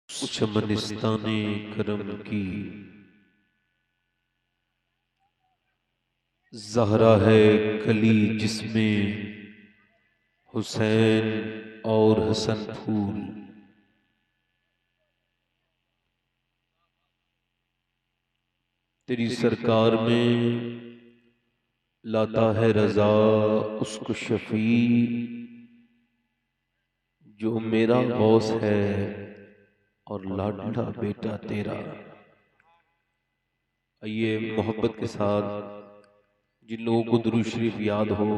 उस चमनिस्ताने करम की ज़हरा है कली जिसमें हुसैन और हसन फूल। तेरी सरकार में लाता है रजा उसको शफी जो मेरा गौस है और लाडला बेटा तेरा। आइए मोहब्बत के साथ जिन लोगों को दुरूद शरीफ याद हो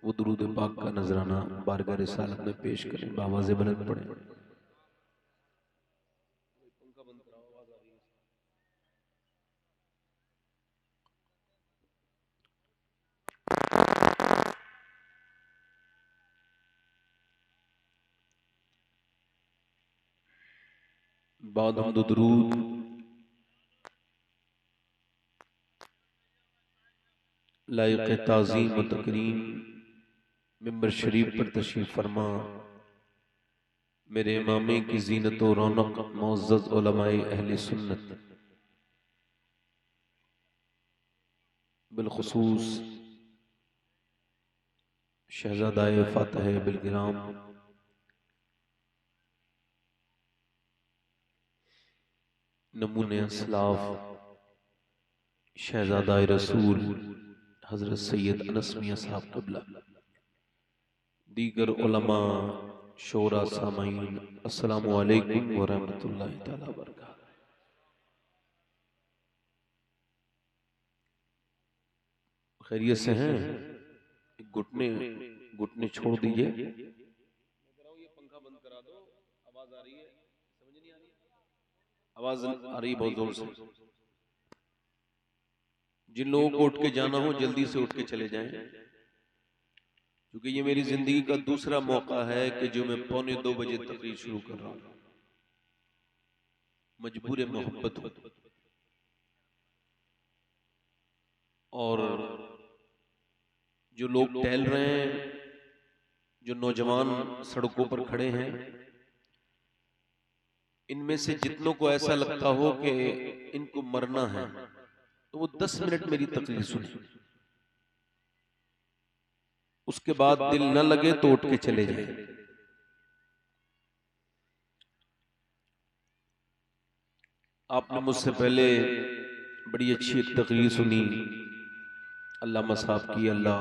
वो दुरूद पाक का नजराना बारगाह रिसालत में पेश करें, बावाज़े बुलंद पढ़ें। बाद हम दुरूद लायक ताज़ीम व तकरीम मिंबर शरीफ पर तशरीफ फरमा मेरे इमामे की जीनत व रौनक मुअज़्ज़ज़ उलमाए अहले सुन्नत बिलखुसूस शहज़ादाए फ़ातिह बिलगिराम नमूने असलाफ शहज़ादाए रसूल हज़रत सैयद अनस मियां साहब क़िबला, दीगर उलमा, शोरा, सामाईन, अस्सलामु अलैकुम व रहमतुल्लाहि तआला व बरकातहू। खैरियत से हैं? घुटने घुटने छोड़ दीजिए। पंखा बंद करा दो, आवाज आ रही है, समझ नहीं आ रही, आवाज आ रही बहुत जोर से। जिन लोगों को उठ के जाना हो जल्दी से उठ के चले जाएं, क्योंकि ये मेरी जिंदगी का दूसरा मौका है कि जो मैं 1:45 तकरीर शुरू कर रहा हूं। मजबूर मोहब्बत हो और जो लोग टहल रहे हैं, जो नौजवान सड़कों पर खड़े हैं, इनमें से जितनों को ऐसा लगता हो कि इनको मरना है तो वो 10 मिनट मेरी तकरीर सुने, उसके बाद दिल न लगे तो उठ के चले जाए। आपने मुझसे पहले बड़ी अच्छी एक तकरीर सुनी अल्लामा साहब की, अल्लाह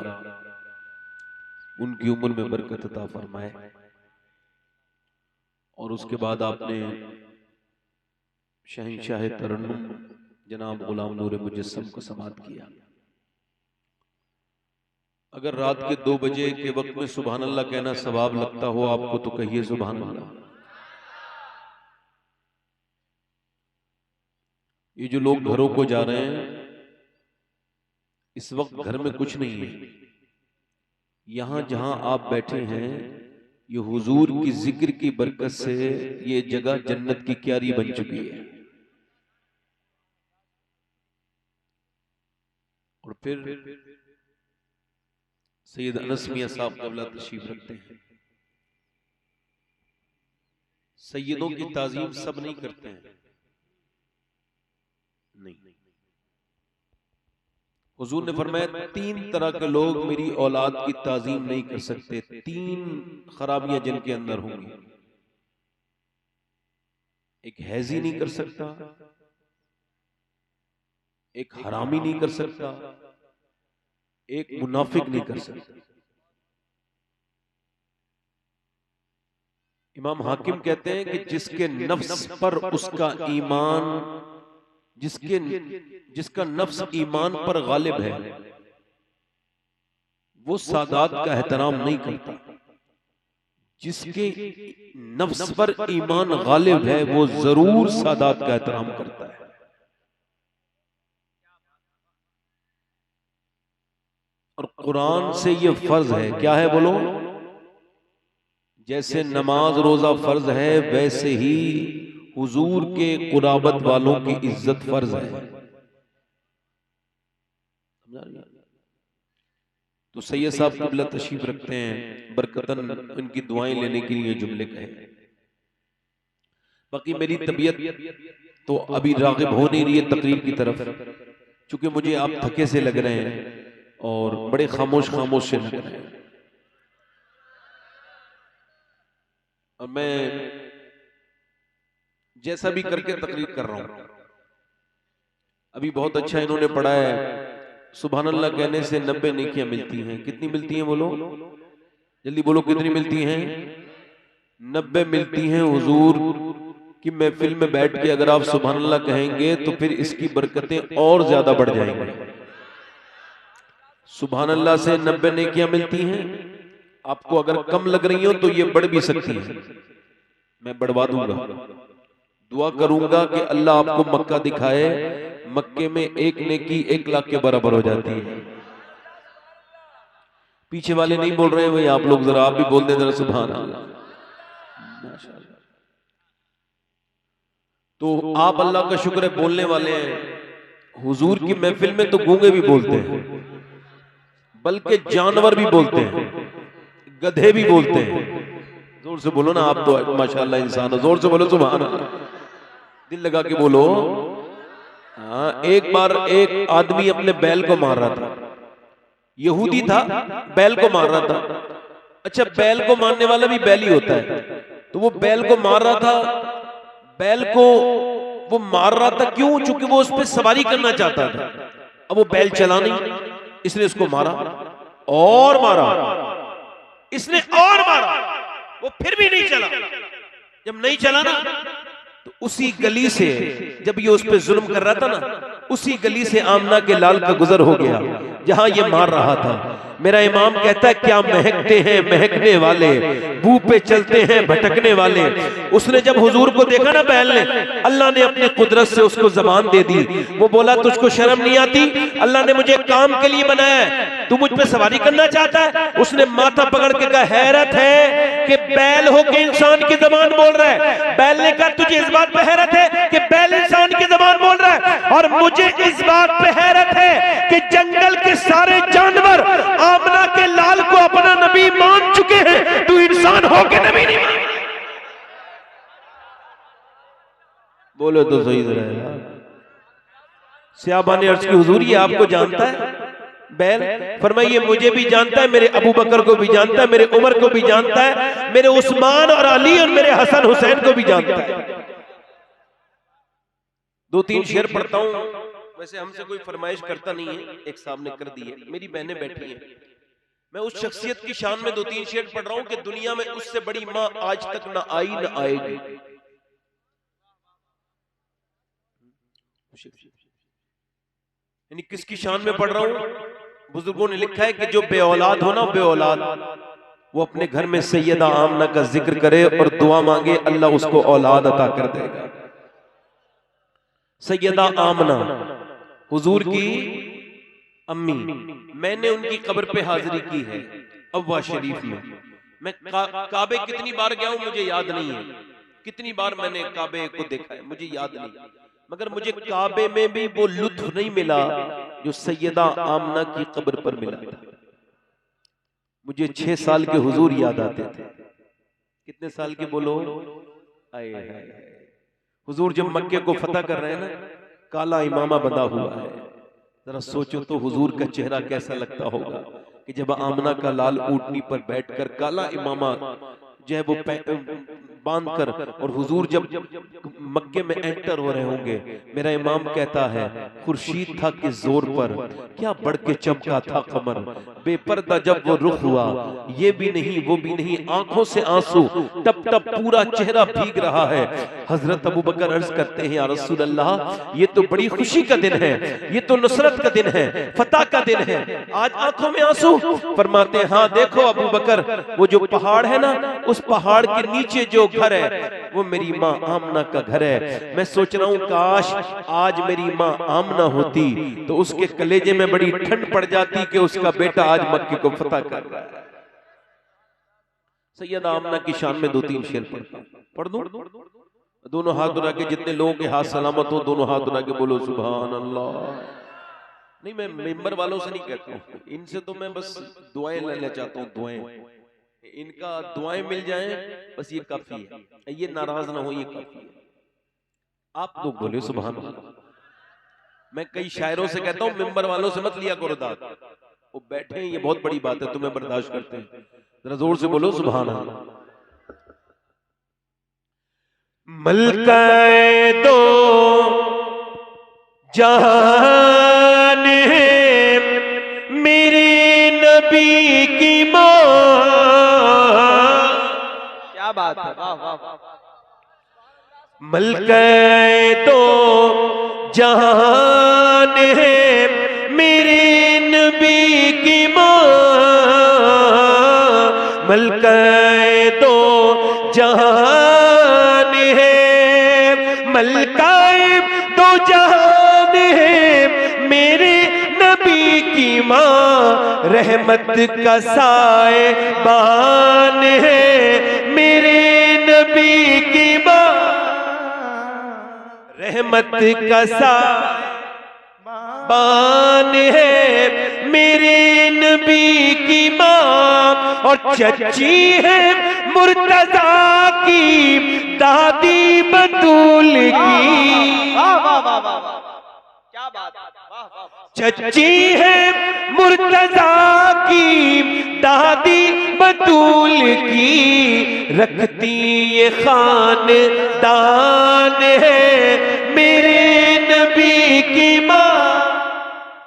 उनकी उम्र में बरकत अता फरमाए। और उसके बाद आपने शहंशाह तरन्नुम जनाब गुलाम नूर मुजस्सम को समाअत किया। अगर रात के 2 बजे के वक्त में सुभान अल्लाह कहना सवाब लगता हो आपको तो कहिए सुभान अल्लाह। ये जो लोग घरों को जा रहे हैं, इस वक्त घर में कुछ नहीं है, यहां जहां आप बैठे हैं ये हुजूर की जिक्र की बरकत से ये जगह जन्नत की क्यारी बन चुकी है। और फिर सैयद अनस मियां साहब क़िबला तशरीफ रखते हैं। सैयदों की ताजीम सब नहीं करते हैं, नहीं। हुजूर ने फरमाया 3 तरह के लोग मेरी औलाद की ताजीम नहीं कर सकते, 3 खराबियां जिनके अंदर होंगी। एक हैजी नहीं कर सकता, एक हरामी नहीं कर सकता, एक मुनाफिक नहीं कर सकता। इमाम हाकिम कहते हैं कि जिसके नफ्स पर उसका ईमान, जिसका नफ्स ईमान पर गालिब है वो सादात का एहतराम नहीं करता, जिसके नफ्स पर ईमान गालिब है वो जरूर सादात का एहतराम करता है। और कुरान से ये फर्ज है, क्या है बोलो? जैसे नमाज रोजा फर्ज है वैसे ही हुजूर के कुराबत वालों की इज्जत फर्ज है। तो सैयद साहब क़िबला तशरीफ रखते हैं, बरकतन उनकी दुआएं लेने के लिए जुमले कहे। बाकी मेरी तबीयत तो अभी राग़िब हो नहीं रही है तकरीर की तरफ, क्योंकि मुझे आप थके से लग रहे हैं और बड़े खामोश खामोश से लग रहे हैं। और मैं जैसा भी करके तकरीर कर रहा हूं। अभी बहुत अच्छा इन्होंने पढ़ा है, सुभान अल्लाह कहने से 90 नेकियां मिलती हैं। कितनी मिलती हैं बोलो, जल्दी बोलो, कितनी मिलती हैं? 90 मिलती हैं। हुजूर की महफिल में बैठ के अगर आप सुभान अल्लाह कहेंगे तो फिर इसकी बरकतें और ज्यादा बढ़ जाएंगी। सुभान अल्लाह से 90 नेकियां मिलती हैं। आपको अगर कम लग रही हो तो ये बढ़ भी सकती है, मैं बढ़वा दूंगा। दुआ करूंगा कि अल्लाह आपको मक्का दिखाए, मक्के में एक नेकी 1 लाख के बराबर हो जाती है। पीछे वाले नहीं बोल रहे हैं भाई, आप लोग जरा, आप भी बोल दें जरा सुभान अल्लाह। तो आप अल्लाह का शुक्र है बोलने वाले हैं। हुजूर की महफिल में तो गूंगे भी बोलते हैं, बल्कि जानवर भी बोलते हैं, गधे भी बोलते हैं। जोर से बोलो ना, आप तो माशाल्लाह इंसान हो, जोर से बोलो सुभान अल्लाह, दिल लगा के बोलो। हाँ, एक बार एक आदमी अपने बैल को मार रहा था, यहूदी था, बैल को मार रहा था। अच्छा, बैल को मारने वाला भी बैल ही होता है। तो वो बैल को मार रहा था, बैल को वो मार रहा था क्यों? चूंकि वो उस पर सवारी करना चाहता था। अब वो बैल चला नहीं, इसने उसको मारा और मारा, इसने और मारा, वो फिर भी नहीं चला। जब नहीं चला ना, तो उसी गली से, जब ये उस पे जुल्म कर रहा था ना, उसी गली से आमना के लाल का गुजर हो गया जहां ये मार रहा था। मेरा इमाम कहता है, क्या महकते हैं महकने वाले, बू पे चलते हैं भटकने वाले। उसने जब हुजूर को देखा ना बैल ने, अल्लाह ने अपने कुदरत से उसको जबान दे दी। वो बोला, तुझको शर्म नहीं आती? अल्लाह ने मुझे काम के लिए बनाया है, तू मुझ पे सवारी करना चाहता है? उसने माथा पकड़ के कहा, हैरत है कि बैल हो के इंसान की जबान बोल रहा है। बैल ने कहा, तुझे इस बात पे हैरत है कि बैल इंसान की जबान बोल रहा है, और मुझे इस बात पे हैरत है कि जंगल के सारे जानवर आमना के लाल को अपना नबी मान चुके हैं, तू इंसान हो के नबी नहीं मान। बोलो तो सही रहेगा। सहाबा ने अर्ज की, हुजूर ये आपको जानता है बैल? फरमाइए, मुझे भी जानता है, मेरे अबू बकर को भी जानता है, मेरे उमर को भी जानता है, मेरे उस्मान और अली और मेरे हसन हुसैन को भी जानता है। 2-3 शेर पढ़ता हूं। वैसे हमसे कोई फरमाइश करता नहीं है, एक साहब ने कर दी है, मेरी बहनें बैठी हैं। मैं उस शख्सियत की शान में 2-3 शेर पढ़ रहा हूं कि दुनिया में उससे बड़ी मां आज तक ना आई ना आएगी। यानी किसकी शान में पढ़ रहा हूं? बुजुर्गों ने लिखा है कि जो बे औलाद हो ना, बे औलाद, वो अपने घर में सैयदा आमना का जिक्र करे और दुआ मांगे, अल्लाह उसको औलाद अता कर देगा। सैयदा आमना हुजूर की अम्मी, मैंने उनकी कब्र पे हाजिरी की है अव्वा शरीफ में। मैं काबे कितनी बार गया हूं मुझे याद नहीं है, कितनी बार मैंने काबे को देखा है मुझे याद नहीं, मगर मुझे काबे में भी वो लुत्फ नहीं मिला जो सैयदा आमना की कब्र पर मिला था। मुझे 6 साल के हुजूर याद आते थे। कितने साल के बोलो? आए हुजूर जब मक्के को फतह कर रहे हैं ना, काला इमामा बंधा हुआ है। जरा सोचो तो हुजूर का चेहरा कैसा लगता होगा कि जब आमना का लाल ऊंटनी पर बैठकर काला इमामा जो है वो बांध कर, और हुजूर जब मक्के में एंटर हो रहे होंगे, मेरा इमाम कहता है, खुर्शीद था कि जोर पर क्या बढ़ के चमका था कमर, बेपर्दा जब वो रुख हुआ, ये भी नहीं वो भी नहीं, आंखों से आंसू टप टप पूरा चेहरा भीग रहा है। हजरत अबू बकर अर्ज करते हैं, या रसूल अल्लाह, ये तो बड़ी खुशी का दिन है, ये तो नुसरत का दिन है, फतह का दिन है, आज आंखों में आंसू? फरमाते हैं, हाँ देखो अबू बकर, वो जो पहाड़ है ना, उस पहाड़ के नीचे जो घर है वो मेरी माँ आमना का घर है। मैं सोच रहा हूँ काश आज मेरी माँ आमना होती तो उसके कलेजे में बड़ी ठंड पड़ जाती कि उसका बेटा आज मक्के को फतह कर रहा है। सैयदा आमना की शान में 2-3 शेर पढ़ दूं? दोनों हाथ उठा के, जितने लोगों के हाथ सलामत हो दोनों हाथ उठा के बोलो सुभान अल्लाह। नहीं, मैं मेंबर वालों से नहीं कहता हूँ, इनसे तो मैं बस दुआएं लेना चाहता हूँ, दुआएं, इनका दुआएं मिल जाएं बस ये काफी है, ये नाराज ना हो, ये काफी है। आप लोग बोले सुभान अल्लाह। मैं कई शायरों से कहता हूं मिंबर वालों से मत लिया करो दाद, वो बैठे हैं, ये बहुत बड़ी बात है, तुम्हें बर्दाश्त करते हैं। जरा जोर से बोलो सुभान अल्लाह। मलकाए दो जहान है मेरे नबी की मां। क्या बात है, वाह वाह वाह। मलकाए दो जहान है मेरे नबी की मां। मलकाए दो जहान है, मलकाए दो जहान है मेरे नबी की मां। रहमत का साएबान है मेरे नबी की मां। रहमत का साएबान है मेरे नबी की मां। और चची है मुर्तजा की दादी बतूल की। वाह वाह वाह वाह वाह, क्या बात है, वाह वाह वाह। चची है मुर्तजा की दादी बतूल की। रखती ये खानदान है मेरे नबी की मां।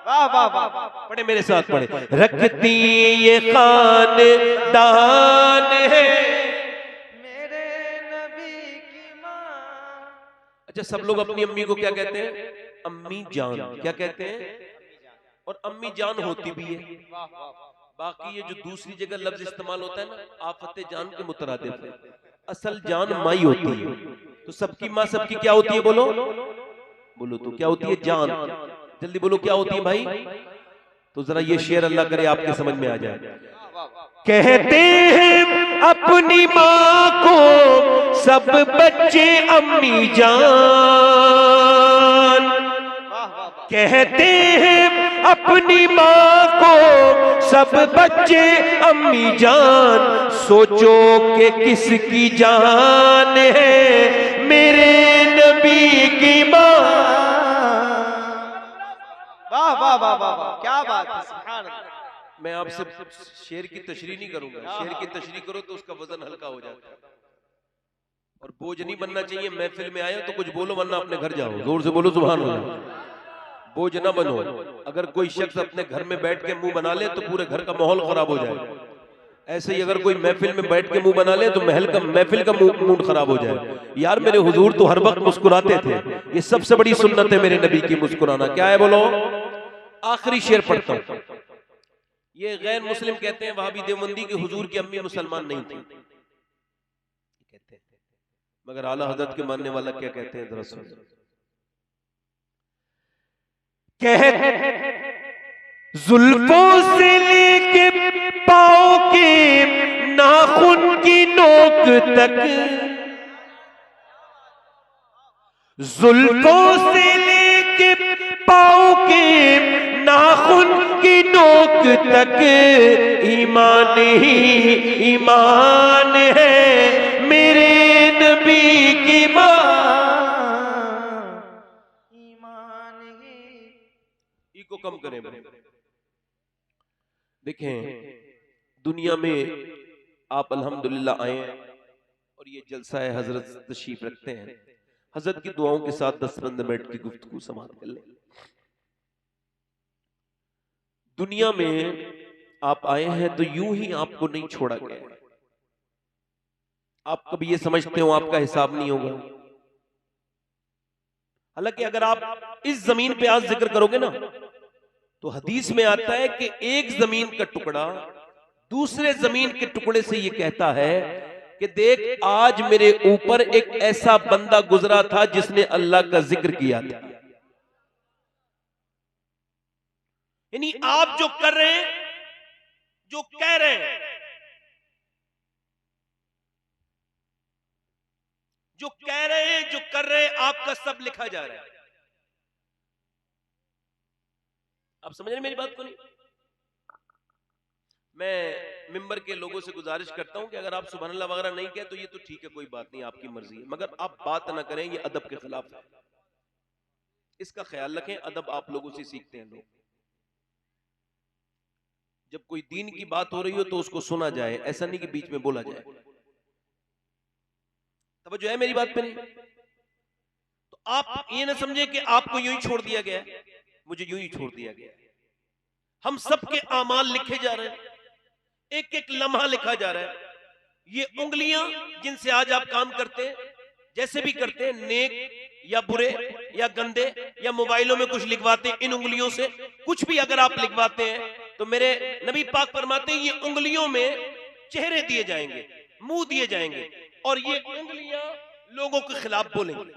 वाह वाह वाह वाह। पढ़े मेरे साथ पढ़े। रखती ये खानदान है मेरे नबी की मां। अच्छा, सब लोग अपनी अम्मी को क्या कहते हैं? अम्मी जान। क्या कहते हैं? और अम्मी जान होती भी है। वाह वाह वाह। बाकी ये जो दूसरी जगह लफ्ज इस्तेमाल होता है ना, आफते जान के मुतरादिफ है। असल जान माई होती है। तो सबकी माँ सबकी क्या होती है? बोलो बोलो तो क्या होती है? जान। जल्दी बोलो क्या होती है भाई? तो जरा ये शेर अल्लाह करे आपके समझ में आ जाए। कहते हैं अपनी माँ को सब बच्चे अम्मी जान। कहते हैं अपनी माँ को सब बच्चे अम्मी जान। सोचो कि किसकी जान है मेरे नबी की माँ। वाह वाह वाह वाह वाह, क्या बात है, सुभान अल्लाह। मैं आपसे शेर की तशरीह नहीं करूंगा, शेर की तशरीह करो तो उसका वजन हल्का हो जाता है। और बोझ नहीं बनना चाहिए। महफिल में आए हो तो कुछ बोलो, वरना अपने घर जाओ। जोर से बोलो सुभान अल्लाह। बोझ ना बनो। अगर कोई शख्स अपने घर में बैठ के मुंह बना ले तो पूरे घर का माहौल खराब हो जाए। ऐसे ही अगर कोई महफिल में बैठ के मुंह बना ले तो महफिल का मूड खराब हो जाए। यार मेरे हुजूर तो हर वक्त मुस्कुराते थे, ये सबसे बड़ी सुन्नत है मेरे नबी की, मुस्कुराना। क्या है बोलो? आखिरी शेर पढ़ता हूं। ये गैर मुस्लिम कहते हैं वहाबी देवबंदी की हुजूर की अम्मी मुसलमान नहीं थी कहते हैं, मगर आला हजरत के मानने वाला क्या कहते हैं? जरा सुन। जुल्फों से लेके पाँव के नाखून की नोक तक, जुल्फों से लेके पाँव के नाखून की नोक तक ईमान ही ईमान है मेरे नबी की मां। ईमान ही। को कम करें। देखें दुनिया में आप अल्हम्दुलिल्लाह आए और ये जलसा है, हजरत तशरीफ रखते हैं। हजरत की दुआओं के साथ 10-15 मिनट की गुफ्तगू समाप्त कर लें। दुनिया में आप आए हैं तो यूं ही आपको नहीं छोड़ा गया। आप कभी ये समझते हो आपका हिसाब नहीं होगा। हालांकि अगर आप इस जमीन पे आज जिक्र करोगे ना तो हदीस में आता है कि एक जमीन का टुकड़ा दूसरे जमीन के टुकड़े से ये कहता है कि देख आज मेरे ऊपर एक ऐसा बंदा गुजरा था जिसने अल्लाह का जिक्र किया था। यानी आप जो कर रहे हैं, जो कह रहे हैं, जो कह रहे हैं, जो कर रहे हैं, आपका सब लिखा जा रहा है। आप समझ रहे मेरी बात को? नहीं, मैं मिंबर के लोगों से गुजारिश करता हूं कि अगर आप सुभान अल्लाह वगैरह नहीं कहे तो ये तो ठीक है, कोई बात नहीं, आपकी मर्जी है, मगर आप बात ना करें, ये अदब के खिलाफ है। इसका ख्याल रखें, अदब आप लोगों से सीखते हैं लोग। जब कोई दीन की बात हो रही हो तो उसको सुना जाए, ऐसा नहीं कि बीच में बोला जाए। तवज्जो है मेरी बात पे? नहीं तो आप ये ना समझे कि आपको यूं ही छोड़ दिया गया, मुझे यूं ही छोड़ दिया गया। हम सबके आमाल लिखे जा रहे हैं, एक एक लम्हा लिखा जा रहा है। ये उंगलियां जिनसे आज आप काम करते हैं, जैसे भी करते हैं, नेक या बुरे या गंदे या मोबाइलों में कुछ लिखवाते हैं, इन उंगलियों से कुछ भी अगर आप लिखवाते हैं तो मेरे नबी पाक फरमाते हैं ये उंगलियों में चेहरे दिए जाएंगे, मुंह दिए जाएंगे, और ये उंगलियां लोगों के खिलाफ बोलेंगे।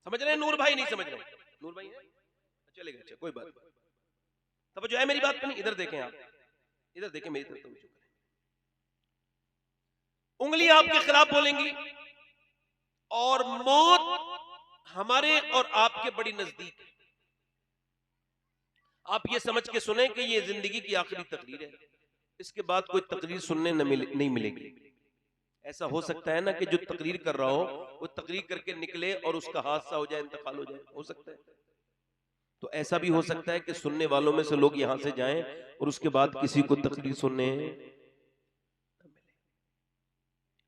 समझ रहे हैं नूर भाई? नहीं समझ रहे? नूर भाई है? चलेगा, अच्छा कोई बात नहीं। तब जो है मेरी बात पे नहीं, इधर देखें आप, इधर देखें मेरी तरफ। उंगलियां आपके खिलाफ बोलेंगी और मौत हमारे और आपके बड़ी नजदीक है। आप ये समझ के सुने कि ये जिंदगी की आखिरी तकरीर है, इसके बाद कोई तकरीर सुनने नहीं मिलेगी। ऐसा हो सकता है ना कि जो तकरीर कर रहा हो वो तकरीर करके निकले और उसका हादसा हो जाए, इंतकाल हो जाए, हो सकता है। तो ऐसा भी हो सकता है कि सुनने वालों में से लोग यहां से जाएं और उसके बाद किसी को तकरीर सुनने।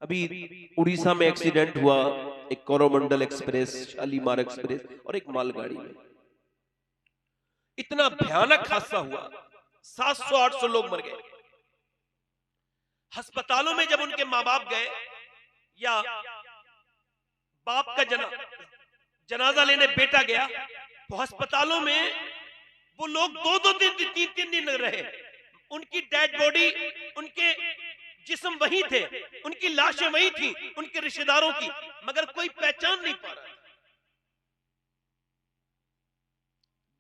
अभी उड़ीसा में एक्सीडेंट हुआ, एक कोरोमंडल एक्सप्रेस, शालीमार एक्सप्रेस और एक मालगाड़ी में। इतना भयानक हादसा हुआ, 700-800 लोग मर गए। अस्पतालों में जब उनके माँ बाप गए या बाप का जनाजा लेने बेटा गया, तो अस्पतालों में वो लोग 2-2 दिन 3-3 दिन रहे। उनकी डेड बॉडी, उनके जिस्म वही थे, उनकी लाशें वही थी, उनके रिश्तेदारों की, मगर कोई पहचान नहीं पा रहा।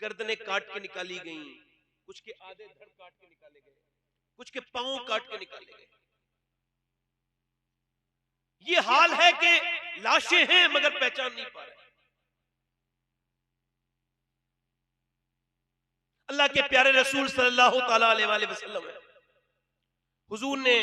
गर्दनें काट के निकाली गई, कुछ के आधे धड़ काट के निकाले गए, कुछ के पांव काट के निकाले गए। ये हाल है कि लाशें हैं मगर पहचान नहीं पा रहे। अल्लाह के प्यारे रसूल सल्लल्लाहु अलैहि वसल्लम है, हुजूर ने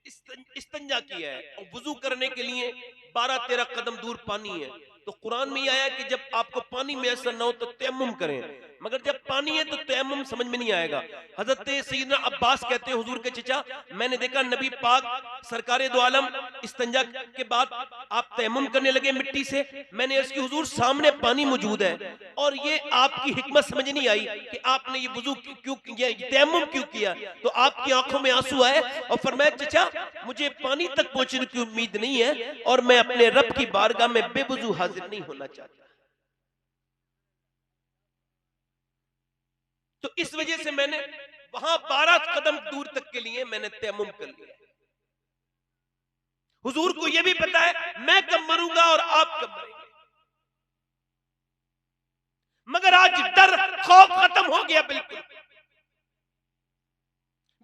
इस्तंजा किया है और वुजू करने के लिए 12-13 कदम दूर पानी है। तो कुरान में आया कि जब आपको पानी मैसर ना हो तो तयम्मुम करें, मगर जब पानी है तो तयम्मुम समझ में नहीं आएगा। हजरत सैयदना अब्बास कहते हैं, हुजूर के चचा, मैंने देखा नबी पाक सरकारे दो आलम इस्तंजा के बाद आप तयम्मुम करने लगे मिट्टी से। मैंने इसकी हुजूर सामने पानी मौजूद है और ये आपकी हिकमत समझ नहीं आई कि आपने ये वुजू क्यों किया, तयम्मुम क्यों किया। तो आपकी आंखों में आंसू आए और फरमाया, चचा मुझे पानी तक पहुंचने की उम्मीद नहीं है और मैं अपने रब की बारगाह में बेवुजू हाजिर नहीं होना चाहता। तो इस वजह से मैंने वहां 12 कदम दूर तक के लिए मैंने तयम्मुम कर लिया। हुजूर को यह भी पता है मैं कब मरूंगा और आप कब मरेंगे, मगर आज डर खौफ खत्म हो गया, बिल्कुल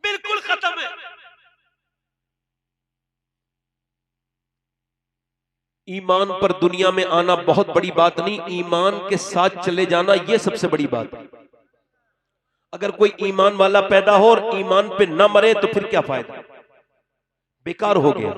बिल्कुल खत्म है। ईमान पर दुनिया में आना बहुत बड़ी बात नहीं, ईमान के साथ चले जाना यह सबसे बड़ी बात है। अगर कोई ईमान वाला पैदा हो और ईमान पे ना मरे तो फिर क्या फायदा, बेकार हो गया।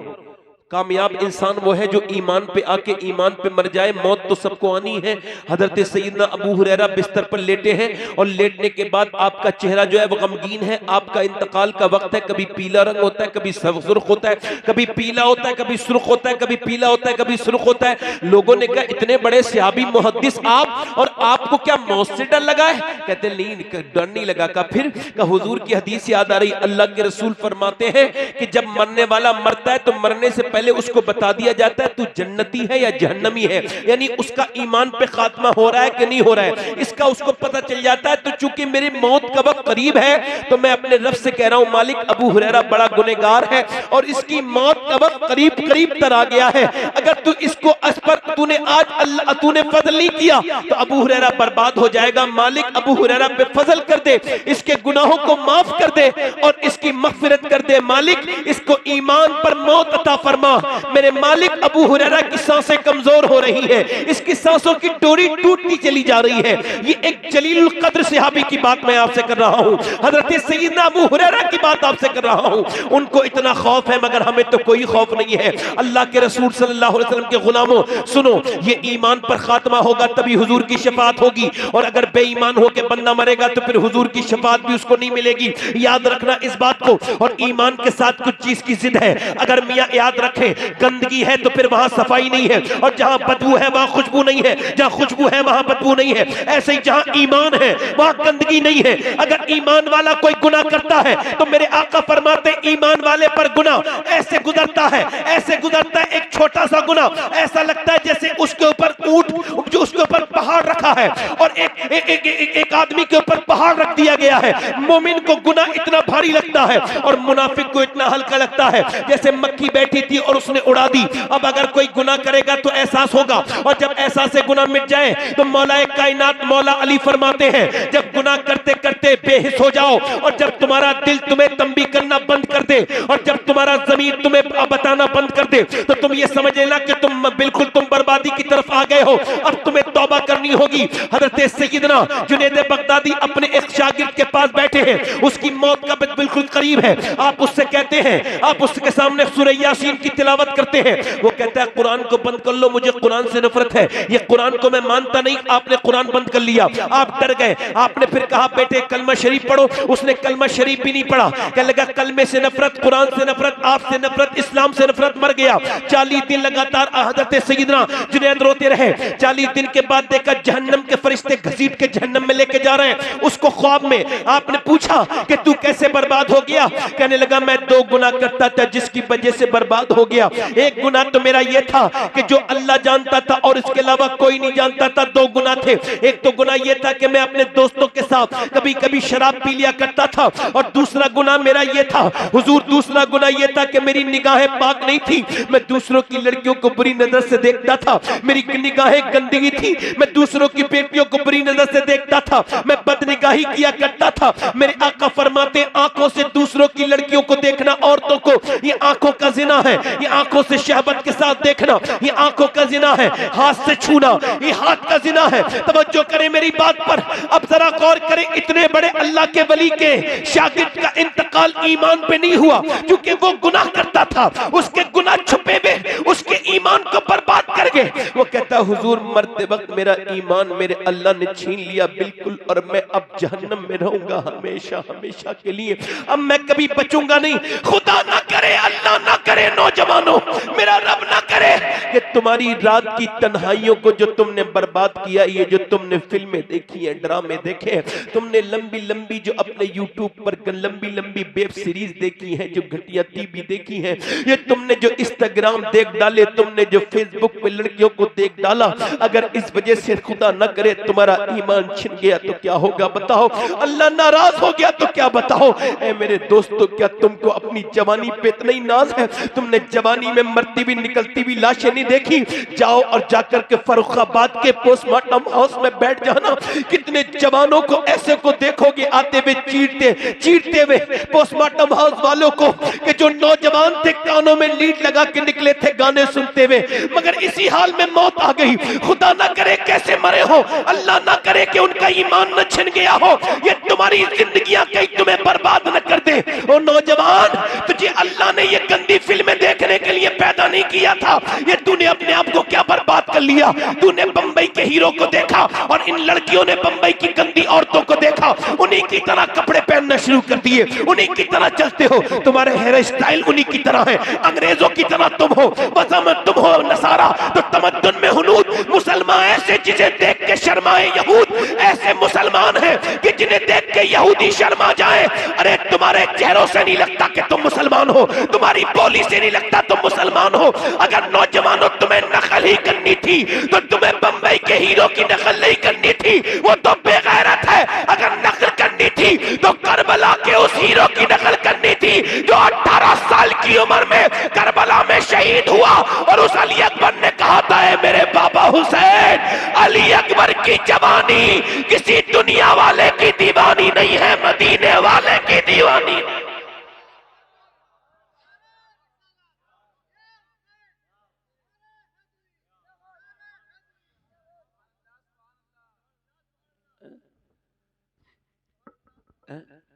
कामयाब इंसान वो है जो ईमान पे आके ईमान पे मर जाए। मौत तो सबको आनी है। हजरत सैयदना अबू हुरैरा बिस्तर पर लेटे हैं और लेटने के बाद आपका चेहरा जो है वो गमगीन है। आपका इंतकाल का वक्त है, कभी पीला रंग होता है, कभी सुर्ख होता है, कभी पीला होता है, कभी सुर्ख होता है, कभी पीला होता है, कभी सुर्ख होता है। लोगों ने कहा इतने बड़े सहाबी मुहद्दिस आप, और आपको क्या मौत से डर लगा है? कहते नहीं, डर नहीं लगा। का फिर का हुजूर की हदीस याद आ रही। अल्लाह के रसूल फरमाते हैं कि जब मरने वाला मरता है तो मरने से पहले उसको बता दिया जाता है तू जन्नती है या जहन्नमी है, यानी उसका ईमान पे खात्मा हो रहा है कि नहीं हो रहा है, इसका उसको पता चल जाता है। तो चूंकि मेरी मौत का वक्त करीब है तो मैं अपने रब से कह रहा हूं, मालिक अबू हुरैरा बड़ा गुनहगार है और इसकी मौत का वक्त करीब करीब तर आ गया है। अगर तू इसको असपर तूने आज अल्लाह तूने फजल नहीं किया तो अबू हुरैरा बर्बाद हो जाएगा। मालिक अबू हुरैरा पे फजल कर दे, इसके गुनाहों को माफ कर दे और इसकी मगफिरत कर दे। मालिक इसको ईमान पर मौत अता फरमा फरमा, मेरे मालिक अबू हुरैरा की सांसें कमजोर हो रही है, इसकी सांसों की डोरी टूटती चली जा रही है। ये एक जलील कद्र सहाबी की बात मैं आपसे कर रहा हूँ, हजरत सैयदना अबू हुरैरा की बात आपसे कर रहा हूँ। उनको इतना खौफ है मगर हमें तो कोई खौफ नहीं है। अल्लाह के रसूल सल्लल्लाहु अलैहि वसल्लम के गुलामों सुनो, ये ईमान पर खात्मा होगा तभी हुजूर की शफात होगी, और अगर बेईमान होकर बंदा मरेगा तो फिर हुजूर की शफात भी उसको नहीं मिलेगी। याद रखना इस बात को। और ईमान के साथ कुछ चीज की जिद है, अगर मियाँ याद रखें, गंदगी है तो फिर वहां सफाई नहीं है, और जहां बदबू है वहां खुशबू नहीं है, जहां खुशबू है वहां बदबू नहीं है। ऐसे ही जहां ईमान है वहां गंदगी नहीं है। अगर ईमान वाला कोई गुनाह करता है तो मेरे आका फरमाते ईमान वाले पर गुनाह ऐसे गुजरता है, ऐसे गुजरता है, एक छोटा सा गुनाह ऐसा लगता है जैसे उसके ऊपर ऊंट जो उसके ऊपर पहाड़ रखा है, और एक आदमी के ऊपर पहाड़ रख दिया गया है। मोमिन को गुनाह इतना भारी लगता है और मुनाफिक को इतना हल्का लगता है जैसे मक्खी बैठी थी और उसने उड़ा दी। अब अगर कोई गुनाह करेगा तो एहसास होगा, और जब एहसास से गुनाह मिट जाए तो मौलाए कायनात मौला अली फरमाते हैं, जब गुनाह करते करते बेहिस हो जाओ और जब तुम्हारा दिल तुम्हें तंबी करना बंद कर दे और जब तुम्हारा ज़मीर तुम्हें बताना बंद कर दे तो तुम ये समझ लेना कि तुम बर्बादी की तरफ आ गए हो, अब तुम्हें तौबा करनी होगी। हजरत सैयदना जुनैद बगदादी अपने एक शागिर्द के पास बैठे हैं, उसकी मौत का बिल्कुल करीब है। आप उससे कहते हैं, आप उसके सामने सूरह यासीन की तिलावत करते हैं, वो कहता है कुरान को बंद कर लो, मुझे कुरान से नफरत है, ये कुरान को मैं मानता नहीं। आपने कुरान बंद कर लिया, आप डर गए। आपने फिर कहा बेटे कलमा शरीफ पढ़ो, उसने कलमा शरीफ भी नहीं पढ़ा। कहने लगा कलमे से नफरत, कुरान से नफरत, आपसे नफरत, इस्लाम से नफरत, मर गया। 40 दिन लगातार हजरत सैयदना जुनैद रोते रहे। 40 दिन के बाद देखा जहन्नम के फरिश्ते घसीट के जहन्नम में लेके जा रहे हैं उसको ख्वाब में। आपने पूछा कि तू कैसे बर्बाद हो गया? कहने लगा मैं 2 गुनाह करता था जिसकी वजह से बर्बाद हो गया। एक गुनाह तो मेरा यह था कि जो अल्लाह जानता था और इसके अलावा कोई नहीं जानता था। 2 गुनाह थे। एक तो गुनाह यह था कि मैं अपने दोस्तों के साथ कभी कभी शराब पी लिया करता था, और दूसरा गुनाह मेरा यह था हुजूर, दूसरा गुनाह यह था कि मेरी निगाहें पाक नहीं थी, मैं दूसरों की लड़कियों को बुरी नजर से देखता था। मेरी निगाहें गंदगी थी, मैं दूसरों की बेटियों को बुरी नजर से देखता था, मैं बदनिगाही किया करता था। मेरे आका फरमाते आंखों से दूसरों की लड़कियों को देखना, औरतों को, ये आंखों का जिना है। ये आंखों से शहबत के साथ देखना, ये आंखों का जिना है। हाथ से छूना, ये हाथ का जिना है। तवज्जो करें मेरी बात पर, अब जरा गौर करें, इतने बड़े अल्लाह के वली के शागिर्द का इंतकाल ईमान पे नहीं हुआ क्योंकि वो गुनाह करता था। उसके गुनाह छुपे हुए उसके ईमान को बर्बाद कर गए। वो कहता हुजूर मरते वक्त मेरा ईमान मेरे अल्लाह ने छीन लिया बिल्कुल, और मैं अब जहन्नम में रहूंगा हमेशा हमेशा के लिए, अब मैं कभी बचूंगा नहीं। खुदा ना करे, अल्लाह ना करे, नौजवानों मेरा रब ना करे कि तुम्हारी रात की तन्हाइयों को जो तुमने बर्बाद किया, ये जो तुमने फिल्में देखी हैं, ड्रामे देखे हैं, तुमने लंबी लंबी जो अपने यूट्यूब पर लंबी लंबी वेब सीरीज देखी हैं, जो घटिया टीवी देखी हैं, ये तुमने जो इंस्टाग्राम देख डाले, तुमने जो फेसबुक पे लड़कियों को देख डाला, अगर इस वजह से खुदा न करे तुम्हारा ईमान छिन गया तो क्या होगा बताओ? अल्लाह नाराज हो गया तो क्या बताओ? ऐ मेरे दोस्तों, क्या तुमको अपनी जवानी पे इतना ही नाज है? तुमने जवानी में मरती हुई निकलती हुई लाशें नहीं देखी? जाओ और जाकर के फर्रुखाबाद के पोस्टमार्टम हाउस में बैठ जाना, कितने जवानों को ऐसे को देखोगे आते हुए चीरते हुए पोस्टमार्टम हाउस वालों को, कि जो नौजवान थे कानों में लीड लगा के निकले थे गाने सुनते हुए, मगर इसी हाल में मौत आ गई। खुदा ना करे कैसे मरे हो, अल्लाह ना करे कि उनका ईमान न छिन गया हो, ये तुम्हारी जिंदगियां कहीं तुम्हें बर्बाद न कर दे। ओ नौजवान, तुझे अल्लाह ने ये गंदी फिल्में देखने के लिए पैदा नहीं किया था, ये तूने अपने आप को क्या बर्बाद कर लिया? तूने बंबई के हीरो को देखा और इन लड़कियों ने बंबई की गंदी औरतों को देखा, उन्हीं की तरह कपड़े पहनना शुरू कर दिए, उन्हीं की तरह चलते हो, तुम्हारे हेयर स्टाइल उन्हीं की तरह है, अंग्रेजों की तरह तुम हो, वज़ामत तुम हो नसारा, तो तमद्दुन में हुनूद। मुसलमान ऐसे जिसे देख के शर्माए यहूद, ऐसे मुसलमान हैं कि जिन्हें देख के यहूदी शर्मा जाए। अरे तुम्हारे चेहरों से नहीं लगता कि तुम मुसलमान हो, तुम्हारी बोली से नहीं लगता तुम मुसलमान हो। अगर नौजवानों तुम्हें नकल ही करनी थी तो तुम्हें बंबई के हीरो की नकल नहीं करनी थी, वो तो बेगैरत है। अगर नकल करनी थी तो करबला के उस हीरो की नकल करनी थी जो 18 साल की उम्र में करबला में शहीद हुआ, और उस अली अकबर ने कहा था मेरे बाबा हुसैन, अली अकबर की जवानी किसी दुनिया वाले की दीवानी नहीं है, मदीने वाले की दीवानी।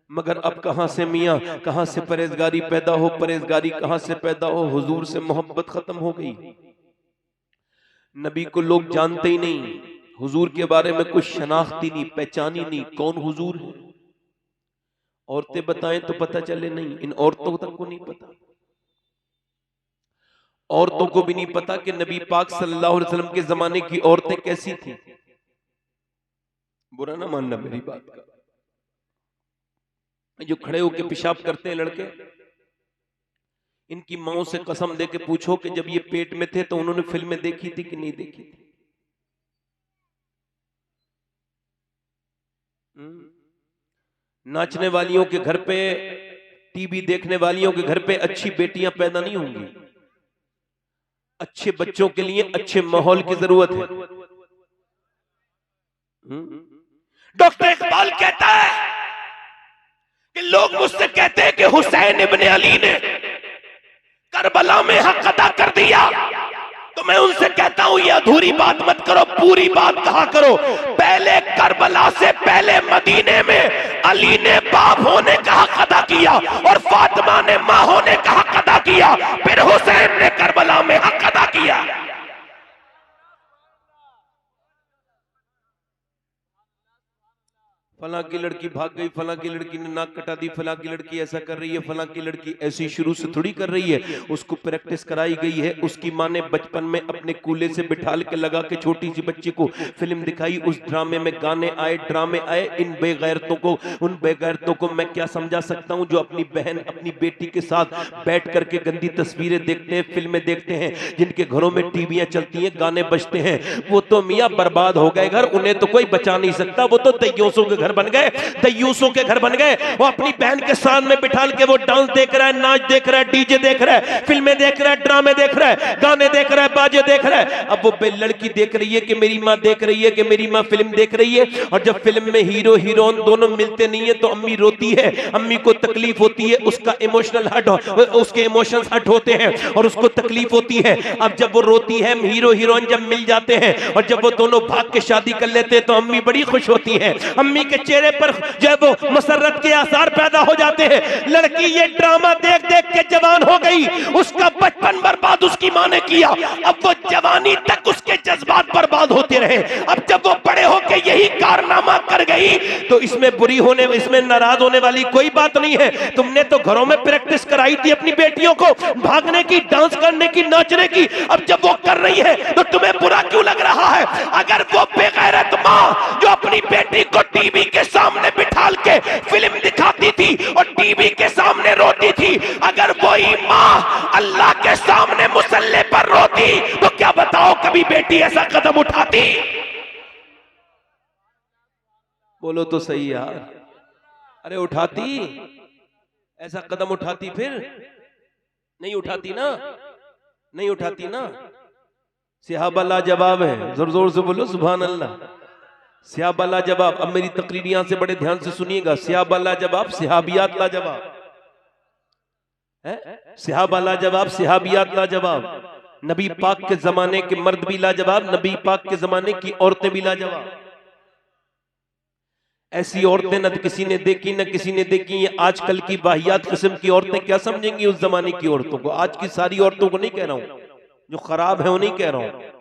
मगर अब कहां से मियां, कहां से परहेजगारी पैदा हो, परहेजगारी कहां से पैदा हो, हुजूर से मोहब्बत खत्म हो गई। नबी को लोग जानते ही नहीं, हुजूर के बारे में कुछ शनाख्त ही नहीं, पहचान ही नहीं, कौन हुजूर है। औरतें बताएं तो पता चले नहीं, इन औरतों तक को नहीं पता। औरतों को भी नहीं पता कि नबी पाक सल्लल्लाहु अलैहि वसल्लम के जमाने की औरतें कैसी थी। बुरा ना मानना मेरी बात का। जो खड़े होकर पेशाब करते हैं लड़के, इनकी माओं से कसम दे के पूछो कि जब ये पेट में थे तो उन्होंने फिल्में देखी थी कि नहीं देखी थी। नाचने वालियों के घर पे, टीवी देखने वालियों के घर पे अच्छी बेटियां पैदा नहीं होंगी। अच्छे बच्चों के लिए अच्छे माहौल की जरूरत है। डॉक्टर इकबाल कहता है कि लोग मुझसे कहते हैं कि हुसैन इब्ने अली ने करबला में हक अदा कर दिया, तो मैं उनसे कहता हूं ये अधूरी बात मत करो, पूरी बात कहा करो। पहले करबला से पहले मदीने में अली ने बाप होने का हक अदा किया और फातिमा ने मां होने का हक अदा किया, फिर हुसैन ने करबला में हक अदा किया। फलां की लड़की भाग गई, फलां की लड़की ने नाक कटा दी, फलां की लड़की ऐसा कर रही है, फलां की लड़की ऐसी शुरू से थोड़ी कर रही है, उसको प्रैक्टिस कराई गई है। उसकी माँ ने बचपन में अपने कूले से बिठाल के लगा के छोटी सी बच्ची को फिल्म दिखाई, उस ड्रामे में गाने आए, ड्रामे आए। इन बेगैरतों को, उन बेगैरतों को मैं क्या समझा सकता हूँ जो अपनी बहन, अपनी बेटी के साथ बैठ करके गंदी तस्वीरें देखते हैं, फिल्में देखते हैं, जिनके घरों में टीवियां चलती हैं, गाने बजते हैं। वो तो मियाँ बर्बाद हो गए घर, उन्हें तो कोई बचा नहीं सकता। वो तो दయ్योसों के घर बन गए, दయ్यूसों के घर बन गए। वो अपनी बहन के सामने बिठाल के वो डांस देख रहा है, नाच देख रहा है, डीजे देख रहा है, फिल्में देख रहा है, ड्रामे देख रहा है, गाने देख रहा है, बाजे देख रहा है। अब वो लड़की देख रही है कि मेरी माँ देख रही है, कि मेरी माँ फिल्म देख रही है। और जब फिल्म में हीरो हीरोइन दोनों मिलते नहीं है तो अम्मी रोती है, अम्मी को तकलीफ होती है, उसका इमोशनल हर्ट, उसके इमोशंस हर्ट होते हैं और उसको तकलीफ होती है। अब जब वो रोती है, हीरो हीरोइन जब मिल जाते हैं और जब वो दोनों भाग के शादी कर लेते हैं तो अम्मी बड़ी खुश होती है। अम्मी के चेहरे पर जब वो मसरत के आसार पैदा हो जाते हैं। लड़की ये ड्रामा देख देख के जवान हो गई, उसका बचपन बर्बाद उसकी मां ने किया। अब वो जवानी तक उसके जज्बात बर्बाद होते रहे। अब जब वो बड़े होके यही कारनामा कर गई तो इसमें बुरी होने, इसमें नाराज होने वाली कोई बात नहीं है। तुमने तो घरों में प्रैक्टिस कराई थी अपनी बेटियों को भागने की, डांस करने की, नाचने की। अब जब वो कर रही है तो तुम्हें बुरा क्यों लग रहा है? अगर वो बेगैरत मां जो अपनी बेटी को टीवी के सामने बिठाल के फिल्म दिखाती थी और टीवी के सामने रोती थी, अगर वही मां अल्लाह के सामने मुसल्ले पर रोती तो क्या बताओ कभी बेटी ऐसा कदम उठाती? बोलो तो सही यार। अरे उठाती, ऐसा कदम उठाती? फिर नहीं उठाती ना, नहीं उठाती ना। सहाबा लाजवाब है, जोर जोर से बोलो सुभान अल्लाह। सहाबा लाजवाब। अब मेरी तकरीर यहां से बड़े ध्यान से सुनिएगा। सहाबा लाजवाब, सहाबियात लाजवाब है। सहाबा लाजवाब, सहाबियात लाजवाब। नबी पाक के जमाने के मर्द भी लाजवाब, नबी पाक के जमाने की औरतें भी लाजवाब। ऐसी औरतें न किसी ने देखी न किसी ने देखी। ये आजकल की वाहियात किस्म की औरतें क्या समझेंगी उस जमाने की औरतों को? आज की सारी औरतों को नहीं कह रहा हूं, जो खराब है वो नहीं कह रहा हूं,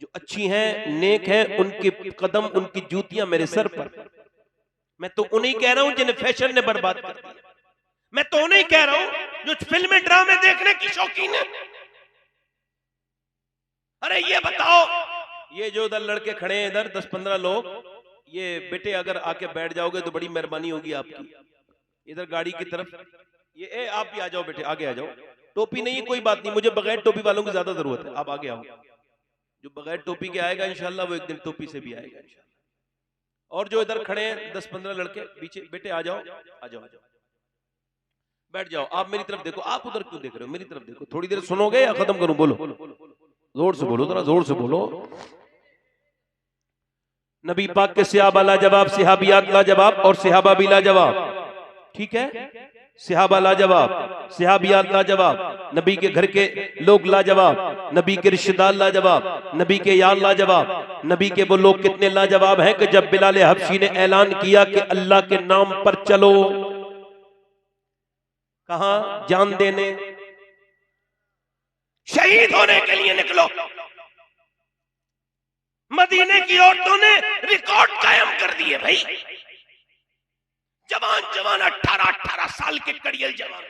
जो अच्छी हैं, नेक हैं, उनके कदम, उनकी जूतियां मेरे सर पर। मैं तो उन्हें कह रहा हूं जिन्हें फैशन ने बर्बाद कर दिया। मैं तो उन्हें कह रहा हूं जो फिल्में ड्रामे देखने की शौकीन है। अरे ये बताओ, ये जो उधर लड़के खड़े हैं, इधर 10-15 लोग, ये बेटे अगर आके बैठ जाओगे तो बड़ी मेहरबानी होगी आपकी। इधर गाड़ी की तरफ ये आप भी आ जाओ बेटे, आगे आ जाओ। टोपी नहीं है कोई बात नहीं, मुझे बगैर टोपी वालों की ज्यादा जरूरत है। आप आगे आओ। जो बगैर टोपी के आएगा इंशाल्लाह वो एक दिन टोपी से भी आएगा इंशाल्लाह। और जो इधर खड़े हैं 10-15 लड़के पीछे, बेटे आ जाओ, आ जाओ, आ जाओ, बैठ जाओ। आप मेरी तरफ देखो, आप उधर क्यों देख रहे हो? मेरी तरफ देखो। थोड़ी देर सुनोगे या खत्म करूं? बोलो, जोर से बोलो, जरा जोर से बोलो। नबी पाक के सहाबा लाजवाब, सहाबियात लाजवाब और सहाबा भी लाजवाब। ठीक है, सिहाबा लाजवाब, सिहाबियात लाजवाब, नबी के घर के लोग लाजवाब, नबी के रिश्तेदार लाजवाब, नबी के यार लाजवाब, नबी के वो लोग कितने लाजवाब हैं कि जब बिलाल हबशी ने ऐलान किया कि अल्लाह के नाम पर चलो, कहां? जान देने, शहीद होने के लिए निकलो। मदीने की औरतों ने रिकॉर्ड कायम कर दिए भाई। जवान जवान 18-18 साल के कड़ियल जवान,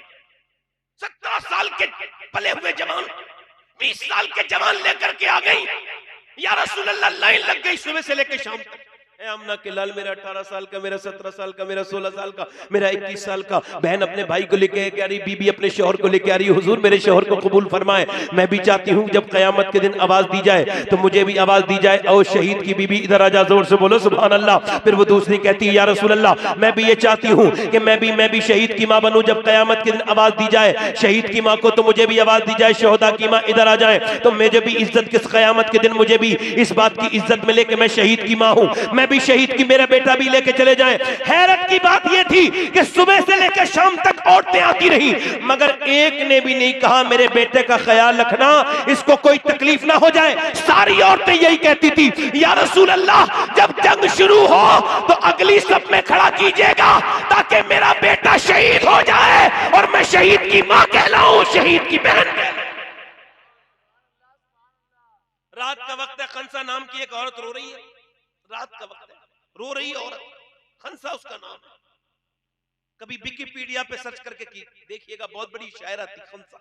17 साल के पले हुए जवान, 20 साल के जवान लेकर के आ गई। या रसूल अल्लाह, लाइन लग गई सुबह से लेकर शाम तक। आमना के लाल, मेरा 18 साल का, मेरा 17 साल का, मेरा 16 साल का, मेरा 21 साल का। बहन अपने भाई को लेके आ रही, बीबी अपने शौहर को लेके आ रही, हुजूर मेरे शौहर को कबूल फरमाए। मैं भी चाहती हूँ जब कयामत के दिन आवाज दी जाए तो मुझे भी आवाज दी जाए, और शहीद की बीबी इधर आजा, जोर से बोलो सुभान अल्लाह। फिर वो दूसरी कहती है, या रसूल अल्लाह, मैं भी ये चाहती हूँ कि मैं भी शहीद की माँ बनूं। जब कयामत के दिन आवाज दी जाए शहीद की माँ को, तो मुझे भी आवाज दी जाए, शोहदा की माँ इधर आ जाए, तो मुझे भी इज्जत, किस कयामत के दिन मुझे भी इस बात की इज्जत मिले कि मैं शहीद की माँ हूँ, मैं भी शहीद की, मेरा बेटा भी लेके चले जाएं। हैरत की बात यह थी कि सुबह से लेकर शाम तक औरतें आती रही, मगर एक ने भी नहीं कहा मेरे बेटे का ख्याल रखना, इसको कोई तकलीफ ना हो जाए। सारी औरतें यही कहती थी, या रसूल अल्लाह, जब जंग शुरू हो तो अगली सब में खड़ा कीजिएगा ताकि मेरा बेटा शहीद हो जाए और मैं शहीद की मां कहलाऊं, शहीद की बहन कहलाऊं। रात का वक्त है, खंसा नाम की एक औरत रो रही है। रात का वक्त है, रो रही औरत, खंसा उसका नाम है। कभी विकिपीडिया पे सर्च करके देखिएगा, बहुत बड़ी शायरा थी खंसा।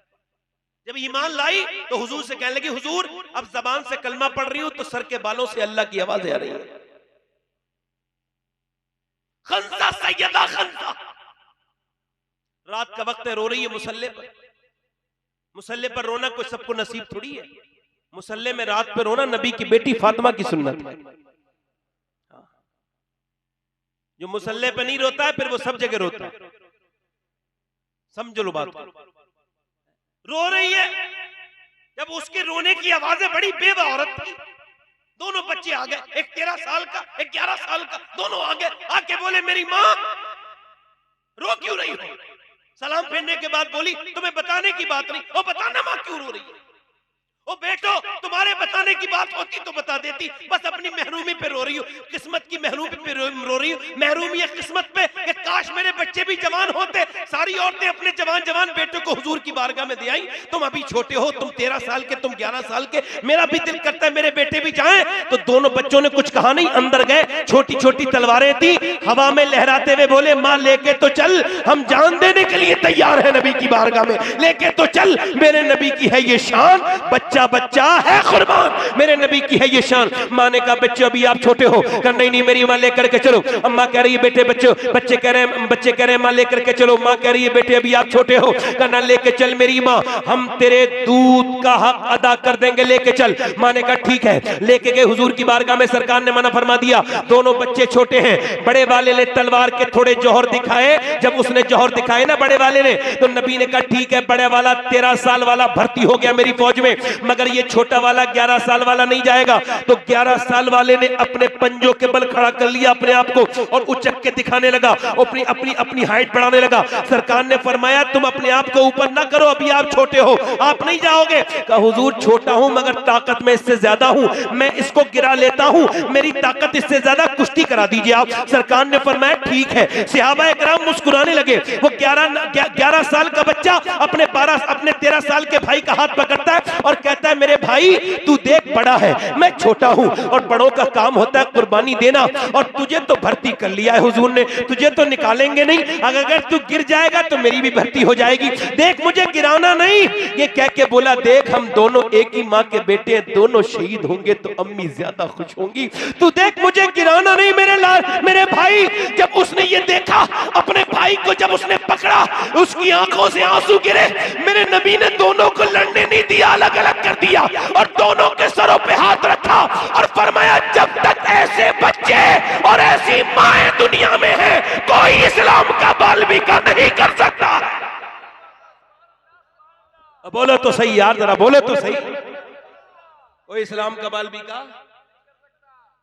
जब ईमान लाई तो हुजूर से कहने लगी, हुजूर अब जबान से कलमा पढ़ रही हूं तो सर के बालों से अल्लाह की आवाजें आ रही है। खंसा, सैयदा खंसा, रात का वक्त है, रो रही है मुसल्ले पर। मुसल्ले पर रोना कोई सबको नसीब थोड़ी है। मुसल्ले में रात पे रोना नबी की बेटी फातिमा की सुन्नत है। जो मुसल्ले पे नहीं रोता है फिर वो सब जगह रोता है। समझ लो बात। रो रही है, जब उसके रोने की आवाजें, बड़ी बेवा औरत थी। दोनों बच्चे आ गए, एक 13 साल का, एक 11 साल का, दोनों आ गए। आके बोले, मेरी माँ रो क्यों रही हो? सलाम फेरने के बाद बोली, तुम्हें बताने की बात नहीं, वो बताना माँ क्यों रो रही है। ओ बेटो, तुम्हारे बताने की बात होती तो बता देती, बस अपनी महरूमी पे रो रही हूँ, किस्मत की महरूमी पे रो रही हूँ। महरूमी है किस्मत पे कि काश मेरे बच्चे भी जवान होते। सारी औरतें अपने जवान जवान बेटों को हुजूर की बारगाह में दे आई। तुम अभी छोटे हो, तुम 13 साल के, तुम 11 साल के, मेरा भी दिल करता है मेरे बेटे भी जाएं। तो दोनों बच्चों ने कुछ कहा नहीं, अंदर गए। छोटी छोटी तलवारें थी, हवा में लहराते हुए बोले, माँ लेके तो चल, हम जान देने के लिए तैयार है नबी की बारगाह में, लेके तो चल। मेरे नबी की है ये शान, बच्चा बच्चा है कुर्बान, मेरे नबी की है ये शान। माँ ने कहा, बच्चे अभी आप छोटे हो। कहा नहीं नहीं, मेरी माँ लेकर के चलो। अम्मा कह रही है बेटे बच्चे कह रहे हैं माँ लेकर के चलो। माँ कह रही है बेटे अभी आप छोटे हो। कहा ना, लेके चल मेरी माँ, हम तेरे दूध का हक अदा कर देंगे, लेके चल। माँ ने कहा ठीक है। लेके गए हुजूर की बारगाह में, सरकार ने मना फरमा दिया। दोनों बच्चे छोटे हैं। बड़े वाले ने तलवार के थोड़े जौहर दिखाए। जब उसने जौहर दिखाए ना बड़े वाले ने, तो नबी ने कहा ठीक है, बड़े वाला 13 साल वाला भर्ती हो गया मेरी फौज में, मगर ये छोटा वाला 11 साल वाला नहीं जाएगा। तो 11 साल वाले ने अपने पंजों के बल खड़ा कर लिया अपने आप को और उचक के दिखाने लगा, अपनी अपनी अपनी हाइट बढ़ाने लगा। सरकार ने फरमाया, तुम अपने आप को ऊपर ना करो, अभी आप छोटे हो, आप नहीं जाओगे। कहा हुजूर छोटा हूं मगर ताकत में इससे ज्यादा हूं, मैं इसको गिरा लेता हूं, मेरी ताकत इससे ज्यादा, कुश्ती करा दीजिए आप। सरकार ने फरमाया ठीक है। सहाबा किराम मुस्कुराने लगे। वो 11 साल का बच्चा अपने 13 साल के भाई का हाथ पकड़ता है और कहता है, मेरे भाई तू देख बड़ा है, मैं छोटा हूं, और बड़ों का काम होता है कुर्बानी देना, और तुझे तो भर्ती कर लिया है हुजूर ने, तुझे तो निकालेंगे नहीं, अगर तू गिर जाएगा तो मेरी भी भर्ती हो जाएगी, देख मुझे गिराना नहीं। ये कह के बोला, देख हम दोनों एक ही माँ के बेटे हैं, दोनों शहीद होंगे तो अम्मी ज्यादा खुश होंगी, तू देख मुझे गिराना नहीं मेरे लाल, मेरे भाई। जब उसने ये देखा, अपने भाई को जब उसने पकड़ा, उसकी आंखों से आंसू गिरे। मेरे नबी ने दोनों को लड़ने नहीं दिया, अलग अलग कर दिया और दोनों के सरों पे हाथ रखा और फरमाया, जब तक ऐसे बच्चे और ऐसी माएं दुनिया में हैं, कोई इस्लाम का बालबिका नहीं कर सकता। बोलो तो सही यार, जरा बोलो तो सही, कोई इस्लाम का बालबिका।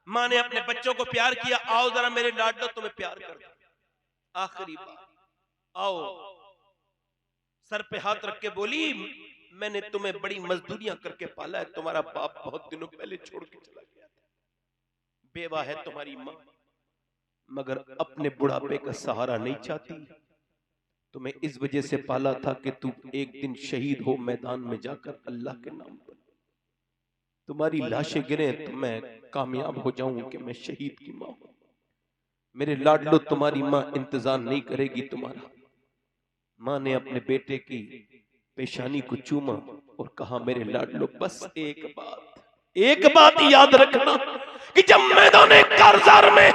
मां ने अपने बच्चों को प्यार किया, आओ जरा मेरे लाड दो, तुम्हें प्यार कर दो। आखिरी बात, आओ सर पे हाथ रख के बोली, मैंने तुम्हें बड़ी मजदूरियां करके पाला है, तुम्हारा बाप बहुत दिनों पहले छोड़ के चला गया था, बेवा है तुम्हारी माँ, मगर अपने बुढ़ापे का सहारा नहीं चाहती। तुम्हें इस वजह से पाला था कि तुम एक दिन शहीद हो मैदान में जाकर अल्लाह के नाम पर, तुम्हारी लाशें गिरे तो मैं कामयाब हो जाऊं कि मैं शहीद की माँ हूं। मेरे लाडलो, तुम्हारी माँ इंतजार नहीं करेगी तुम्हारा। माँ ने अपने बेटे की पेशानी को चूमा और कहा, मेरे लाडलो बस एक बात याद रखना कि जब मैदान कारज़ार में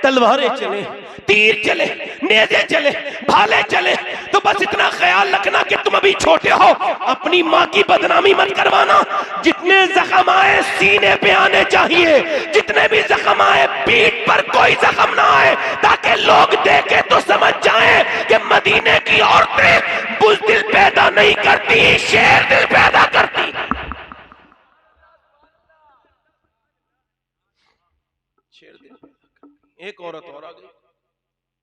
तलवारें चले, तीर चले, नेज़े चले, भाले चले, तो बस इतना ख्याल रखना कि तुम अभी छोटे हो, अपनी माँ की बदनामी मत करवाना। जितने जख्म आए सीने पे आने चाहिए, जितने भी जख्म आए पीठ पर कोई जख्म ना आए, ताकि लोग देखे तो समझ जाएं कि मदीने की औरतें बुज़दिल पैदा नहीं करती, शेर दिल पैदा करती। शेर दिल। एक औरत और आ गई,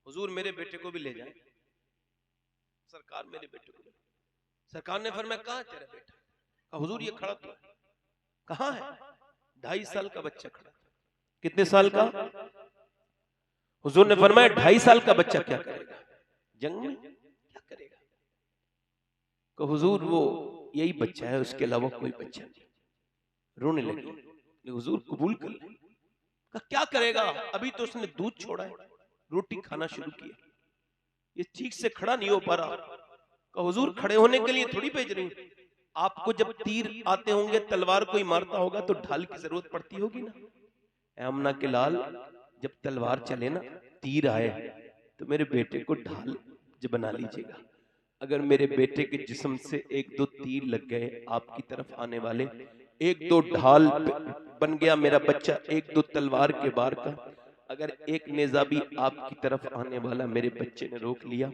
हुजूर मेरे बेटे को भी ले जाए। सरकार मेरे बेटे को, सरकार ने फरमाया कहाँ तेरा बेटा? कहा हुजूर ये खड़ा तो है। कहाँ है? 2.5 साल का बच्चा खड़ा। कितने साल का? हुजूर ने फरमाया 2.5 साल का बच्चा क्या करेगा जंग में, क्या करेगा? कहा हुजूर वो यही बच्चा है, उसके अलावा कोई बच्चा नहीं। रोने लगी, हुजूर कबूल कर ले। क्या करेगा? अभी तो उसने दूध छोड़ा है, रोटी खाना शुरू किया, ये ठीक से खड़ा नहीं हो पा रहा। कहा हुजूर खड़े होने के लिए थोड़ी भेज रही हूं, आपको जब तीर आते होंगे, तलवार कोई मारता होगा तो ढाल की जरूरत पड़ती होगी ना। आमना के लाल, जब तलवार चले ना, तीर आए तो मेरे बेटे को ढाल बना लीजिएगा। अगर मेरे बेटे के जिस्म से 1-2 तीर लग गए आपकी तरफ आने वाले, 1-2 ढाल बन गया मेरा बच्चा, 1-2 तलवार के बार का, अगर एक नेज़ा भी आपकी तरफ आने वाला मेरे बच्चे ने रोक लिया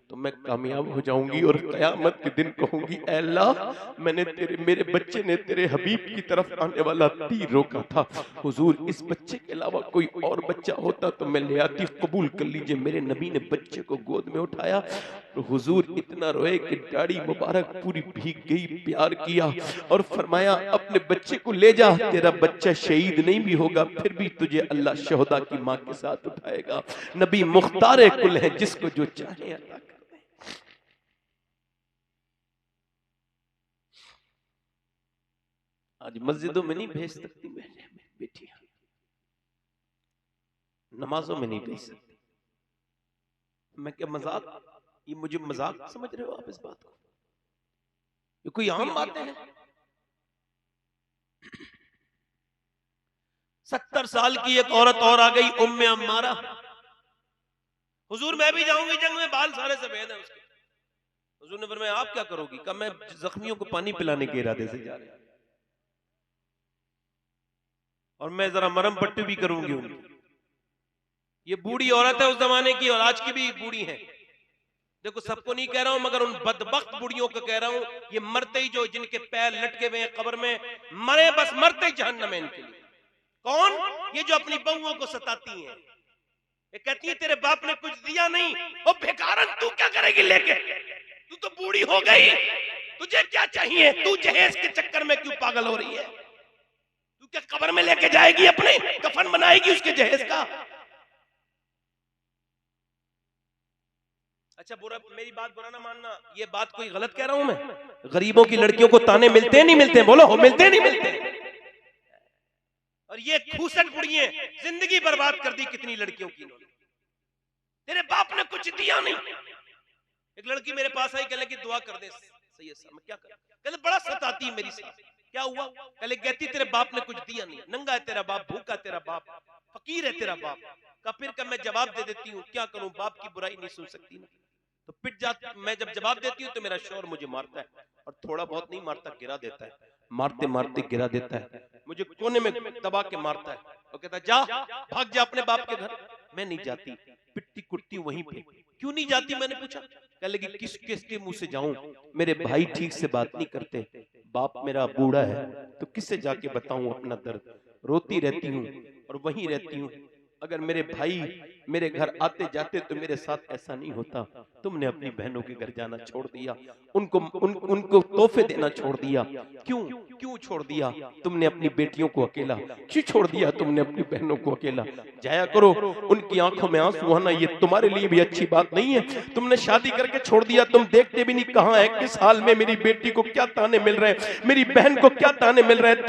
तो मैं कामयाब हो जाऊंगी और कयामत के दिन कहूंगी, ऐ अल्लाह मैंने मेरे बच्चे ने तेरे हबीब की तरफ आने वाला तीर रोका था। हुजूर इस बच्चे के अलावा कोई और बच्चा होता तो मैं ले आती, कबूल कर लीजिए। मेरे नबी ने बच्चे को गोद में उठाया तो हुजूर इतना रोए कि दाढ़ी मुबारक पूरी भीग गई, प्यार किया और फरमाया अपने बच्चे को ले जा, तेरा बच्चा शहीद नहीं भी होगा फिर भी तुझे अल्लाह शहदा की माँ के साथ उठाएगा। नबी मुख्तार कुल है, जिसको जो चाहे अल्लाह कर दे। आज मस्जिदों में नहीं भेज सकती बेटियां, नमाजों में नहीं भेज सकती। मैं क्या मजाक, ये मुझे मजाक समझ रहे हो आप इस बात को? ये कोई आम बातें हैं? 70 साल की एक औरत और आ गई, उम्मे अम्मारा। हुजूर मैं भी जाऊंगी जंग में, बाल सारे सफेद है उसके। हुजूर ने फरमाया आप क्या करोगी? कहा मैं जख्मियों को पानी पिलाने के इरादे से जा रही हूं और मैं जरा मरम पट्टी भी करूंगी उनकी। ये बूढ़ी औरत है उस जमाने की और आज की भी बूढ़ी है। देखो सबको नहीं कह रहा हूं, मगर उन बदबख्त बुढ़ियों को कह रहा हूं, ये मरते ही जो जिनके पैर लटके हुए हैं कब्र में, मरे बस मरते ही जहन्नम है इनके लिए। कौन? ये जो अपनी बहुओं को सताती हैं। ये कहती है तेरे बाप ने कुछ दिया नहीं, ओ भिखारन तू क्या करेगी लेके? तू तो बूढ़ी हो गई, तुझे क्या चाहिए? तू जहेज के चक्कर में क्यों पागल हो रही है? तू क्या कब्र में लेके जाएगी अपने, कफन बनाएगी उसके जहेज का? अच्छा बुरा, मेरी बात बुरा ना मानना, ये बात कोई गलत कह रहा हूं मैं? गरीबों की लड़कियों को ताने मिलते हैं नहीं मिलते? बोलो हो, मिलते नहीं मिलते? और ये खूसट बुढ़ियां जिंदगी बर्बाद कर दी कितनी लड़कियों की। तेरे बाप ने कुछ दिया नहीं। एक लड़की मेरे पास आई, कहने की दुआ कर दे सैयद साहब। मैं क्या कर? कहले बड़ा सताती है मेरी साथ। क्या हुआ? कहले कहती तेरे बाप ने कुछ दिया नहीं, नंगा है तेरा बाप, भूखा तेरा बाप, फकीर है तेरा बाप। का फिर का मैं जवाब दे देती हूँ, क्या करूं, बाप की बुराई नहीं सुन सकती ना, तो पिट जाती। मैं जब जवाब देती हूँ तो मेरा शौहर मुझे मारता है, और थोड़ा बहुत नहीं मारता, गिरा देता है, मारते मारते गिरा देता है, मुझे कोने में दबा के मारता है और कहता है जा भाग जा अपने बाप के घर। मैं नहीं जाती, पिटती कुटती वहीं पे। क्यों नहीं जाती? मैंने पूछा। कह लगी किस किसके मुंह से जाऊं, मेरे भाई ठीक से बात नहीं करते, बाप मेरा बूढ़ा है, तो किससे जाके बताऊं अपना दर्द? रोती रहती हूँ और वहीं रहती हूँ। अगर मेरे भाई मेरे घर आते जाते तो मेरे साथ ऐसा नहीं होता। तुमने अपनी बहनों के घर जाना छोड़ दिया, उनको तोहफे देना छोड़ दिया। क्यों क्यों छोड़ दिया? तुमने अपनी बेटियों को अकेला क्यों छोड़ दिया? तुमने अपनी बहनों को अकेला। जाया करो, उनकी आंखों में आंसू आना ये तुम्हारे लिए भी अच्छी बात नहीं है। तुमने शादी करके छोड़ दिया, तुम देखते भी नहीं कहां है, किस हाल में, मेरी बेटी को क्या ताने मिल रहे हैं, मेरी बहन को क्या ताने मिल रहे हैं।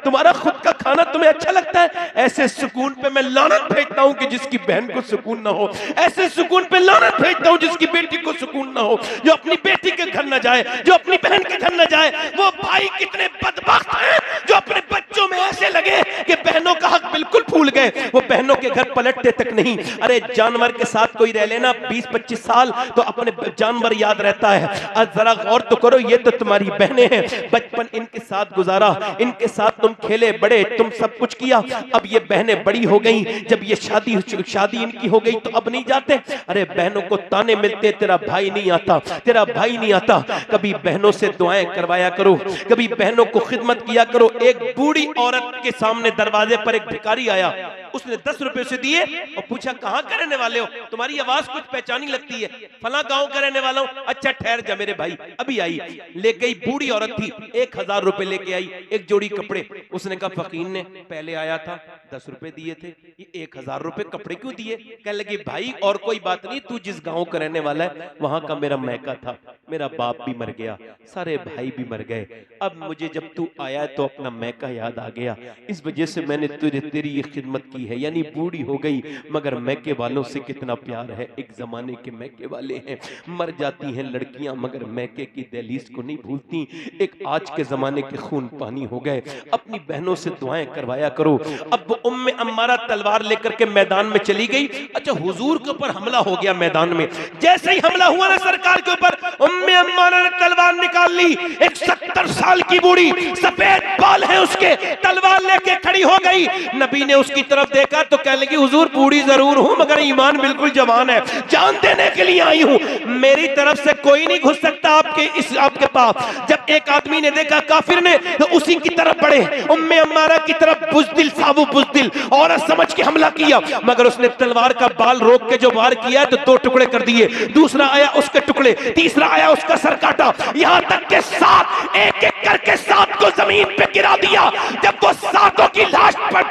तुम्हारा खुद का खाना तुम्हें अच्छा लगता है? ऐसे सुकून पे मैं लानत भेजता हूं कि जिसकी बहन को सुकून ना हो। ऐसे सुकून पे लानत भेजता हूं जिसकी बेटी को सुकून ना हो। जो अपनी बेटी के घर न जाए, जो अपनी बहन के घर न जाए, वो भाई कितने बदबख्त हैं जो अपने बच्चों में ऐसे लगे कि बहनों का हक बिल्कुल भूल गए, वो बहनों के घर पलटते तक नहीं। अरे जानवर के साथ कोई रह लेना 20-25 साल तो अपने जानवर याद रहता है। आज जरा गौर तो करो, ये तो तुम्हारी बहनें हैं, बचपन इनके साथ गुजारा, इनके साथ तुम खेले बड़े, तुम सब कुछ किया। अब ये बहनें बड़ी हो गई, जब ये शादी इनकी हो गई तो अब नहीं जाते। अरे बहनों को ताने मिलते, तेरा भाई नहीं आता, तेरा भाई नहीं आता। कभी बहनों से दुआएं करवाया करो, कभी बहनों को खिदमत किया करो। एक बूढ़ी औरत के सामने दरवाजे पर एक भिखारी आया, उसने 10 रुपए से दिए और पूछा कहां का रहने वाले हो, तुम्हारी आवाज कुछ पहचानी लगती है, फला गांव का रहने वाला हूं। अच्छा ठहर जा मेरे भाई, अभी आई। ले गई, बूढ़ी औरत थी, 1000 रुपए लेके आई, एक जोड़ी कपड़े। उसने कहा फकीर ने पहले आया था 10 रुपए दिए थे, ये 1000 रुपए कपड़े क्यों दिए? कहने लगी भाई और कोई बात नहीं, तू जिस गांव का रहने वाला है वहां का मेरा मैका था, मेरा बाप भी मर गया, सारे भाई भी मर गए, अब मुझे जब तू आया तो अपना मैका याद आ गया, इस वजह से मैंने तेरी ये खिदमत की है। यानी बूढ़ी हो गई मगर मैके वालों से कितना प्यार है। एक जमाने के मैके वाले हैं, मर जाती हैं लड़कियां मगर मैके की दहलीज को नहीं भूलती। एक आज के जमाने के खून पानी हो गए। अपनी बहनों से दुआएं करवाया करो। अब वो उम्मे अम्मारा तलवार लेकर के मैदान में चली गई। अच्छा हुजूर के ऊपर हमला हो गया मैदान में, जैसे ही हमला हुआ ना सरकार के ऊपर, उम्मे अम्मारा ने तलवार निकाल ली। एक 70 साल की बूढ़ी, सफेद बाल है उसके, तलवार लेके खड़ी हो गई। नबी ने उसकी तरफ देखा तो कहने लगी हुजूर बूढ़ी जरूर हूं मगर ईमान बिल्कुल जवान है, जान देने के लिए आई हूं, मेरी तरफ से कोई नहीं घुस सकता आपके पास। जब एक आदमी ने देखा काफिर ने तो उसी की तरफ बढ़े, उम्मे अम्मारा की तरफ बुज़दिल साबु बुज़दिल औरत समझ के हमला किया, मगर उसने तलवार का बाल रोक के जो वार किया तो 2 टुकड़े कर दिए। दूसरा आया उसके टुकड़े, तीसरा आया उसका सर काटा, यहां तक के 7 एक एक करके 7 को जमीन पे गिरा दिया। जब वो 7 की लाश पर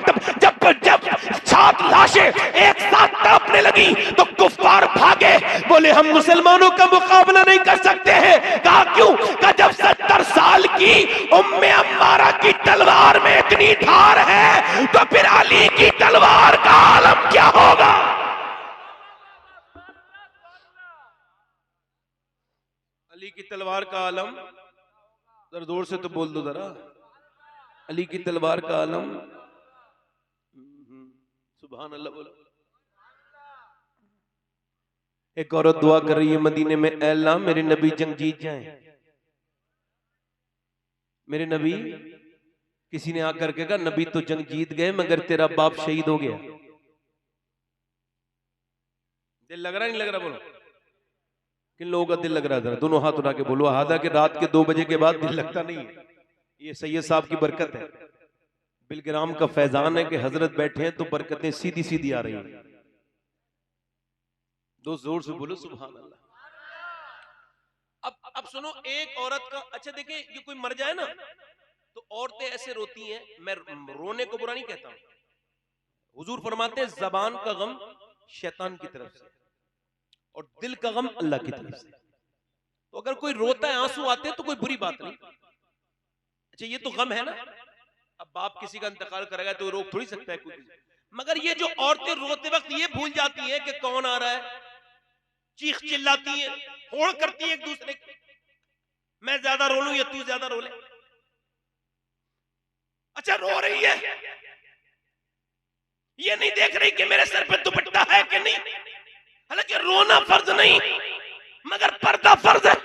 जब 7 लाशें एक साथ तड़पने लगी तो कुफ्फार भागे, बोले हम मुसलमानों का मुकाबला नहीं कर सकते हैं। कहा क्यों? कहा जब 70 साल की उम्मे अम्मारा की तलवार में इतनी धार है तो फिर अली की तलवार का आलम क्या होगा? अली की तलवार का आलम, जरा जोर से तो बोल दो जरा, अली की तलवार का आलम। सुभान अल्लाह बोलो। एक औरत दुआ कर रही है मदीने में, ऐ अल्लाह मेरे नबी जंग जीत जाएं। मेरे नबी, किसी ने आकर के कहा नबी तो जंग जीत गए मगर तेरा बाप शहीद हो गया। दिल लग रहा नहीं लग रहा? बोलो किन लोगों का दिल लग रहा है? जरा दोनों हाथ उठा के बोलो। हालांकि रात के 2 बजे के बाद दिल लगता नहीं है, ये सैयद साहब की बरकत है, बिलग्राम का फैजान है कि हजरत बैठे हैं तो बरकतें सीधी सीधी आ रही हैं। दो जोर से बोलो सुभान अल्लाह। अब सुनो, एक औरत का, अच्छा देखें, ये कोई मर जाए ना तो औरतें ऐसे रोती हैं, मैं रोने को बुरा नहीं कहता हूं, हुजूर फरमाते हैं जबान का गम शैतान की तरफ से और दिल का गम अल्लाह की तरफ से। तो अगर कोई रोता है, आंसू आते हैं तो कोई बुरी बात नहीं। अच्छा ये तो गम है ना, अब बाप किसी का इंतकाल करेगा तो रोक थोड़ी सकता है कोई, मगर ये जो औरतें रोते वक्त ये भूल जाती हैं कि कौन आ रहा है, चीख चिल्लाती हैं, होड़ करती हैं एक दूसरे की, मैं ज्यादा रो लूं या तू ज्यादा रो ले। अच्छा रो रही है, ये नहीं देख रही कि मेरे सर पे दुपट्टा है कि नहीं। हालांकि रोना फर्ज नहीं मगर पर्दा फर्ज है।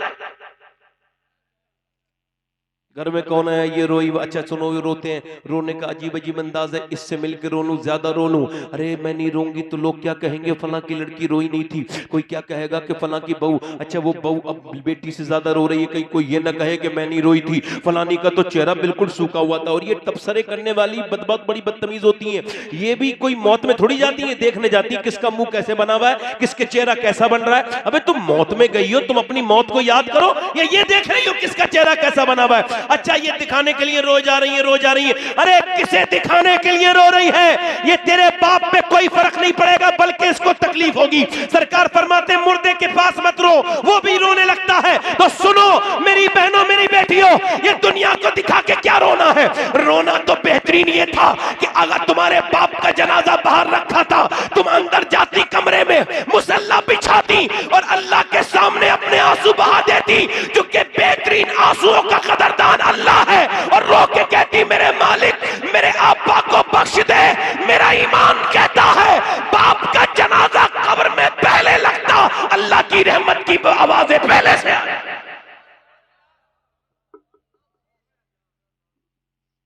घर में कौन है ये रोई, अच्छा सुनो ये रोते हैं, रोने का अजीब अजीब अंदाज है, इससे मिलकर रो लूं ज्यादा रो लूं, अरे मैं नहीं रोऊंगी तो लोग क्या कहेंगे, फला की लड़की रोई नहीं थी, कोई क्या कहेगा कि फला की बहू, अच्छा वो बहू अब बेटी से ज्यादा रो रही है, कहीं कोई ये ना कहे कि मैं नहीं रोई थी, फलानी का तो चेहरा बिल्कुल सूखा हुआ था। और ये तबसरे करने वाली बदबात बड़ी बदतमीज होती है, ये भी कोई मौत में थोड़ी जाती है, देखने जाती है किसका मुंह कैसे बना हुआ है, किसके चेहरा कैसा बन रहा है। अबे तुम मौत में गई हो, तुम अपनी मौत को याद करो, या ये देख रही हो किसका चेहरा कैसा बना हुआ है। अच्छा ये दिखाने के लिए रो जा रही है, रो जा रही है, अरे किसे दिखाने के लिए रो रही है, ये तेरे बाप पे कोई फर्क नहीं पड़ेगा बल्कि इसको तकलीफ होगी। सरकार फरमाते मुर्दे के पास मत रो, वो भी रोने लगता है। तो सुनो मेरी बहनों मेरी बेटियों, ये दुनिया को दिखा के क्या रोना है, रोना तो बेहतरीन ये था कि अगर तुम्हारे बाप का जनाजा बाहर रखा था, तुम अंदर जाती कमरे में मुसल्ला बिछाती और अल्लाह के सामने अपने आंसू बहा देती, क्योंकि बेहतरीन आंसुओं का कदरदान अल्लाह है, और रो के कहती मेरे मालिक मेरे अब्बा को बख्श दे। मेरा ईमान कहता है बाप का जनाजा कब्र में पहले लगता, अल्लाह की रहमत की आवाजें पहले से आए।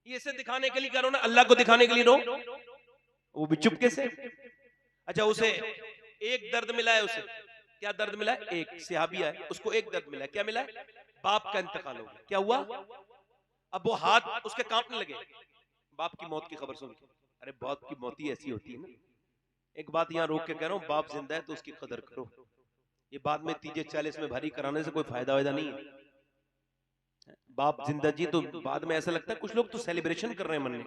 ये से दिखाने के लिए करो ना, अल्लाह को दिखाने के लिए रो, वो भी चुपके से। अच्छा उसे एक दर्द मिला है, उसे क्या दर्द मिला है, एक सहाबिया है उसको एक दर्द मिला है, क्या मिला है, बाप का इंतकाल हो गया। क्या हुआ, अब वो हाथ उसके कांपने लगे बाप की मौत की खबर सुन के। अरे बाप की मौत ही ऐसी होती है ना। एक बात यहाँ रोक के कह रहा हूँ, बाप जिंदा है तो उसकी कदर करो, ये बाद में 30-40 में भारी कराने से कोई फायदा वायदा नहीं है। बाप जिंदा जी तो बाद में ऐसा लगता है, कुछ लोग तो सेलिब्रेशन कर रहे हैं मन में,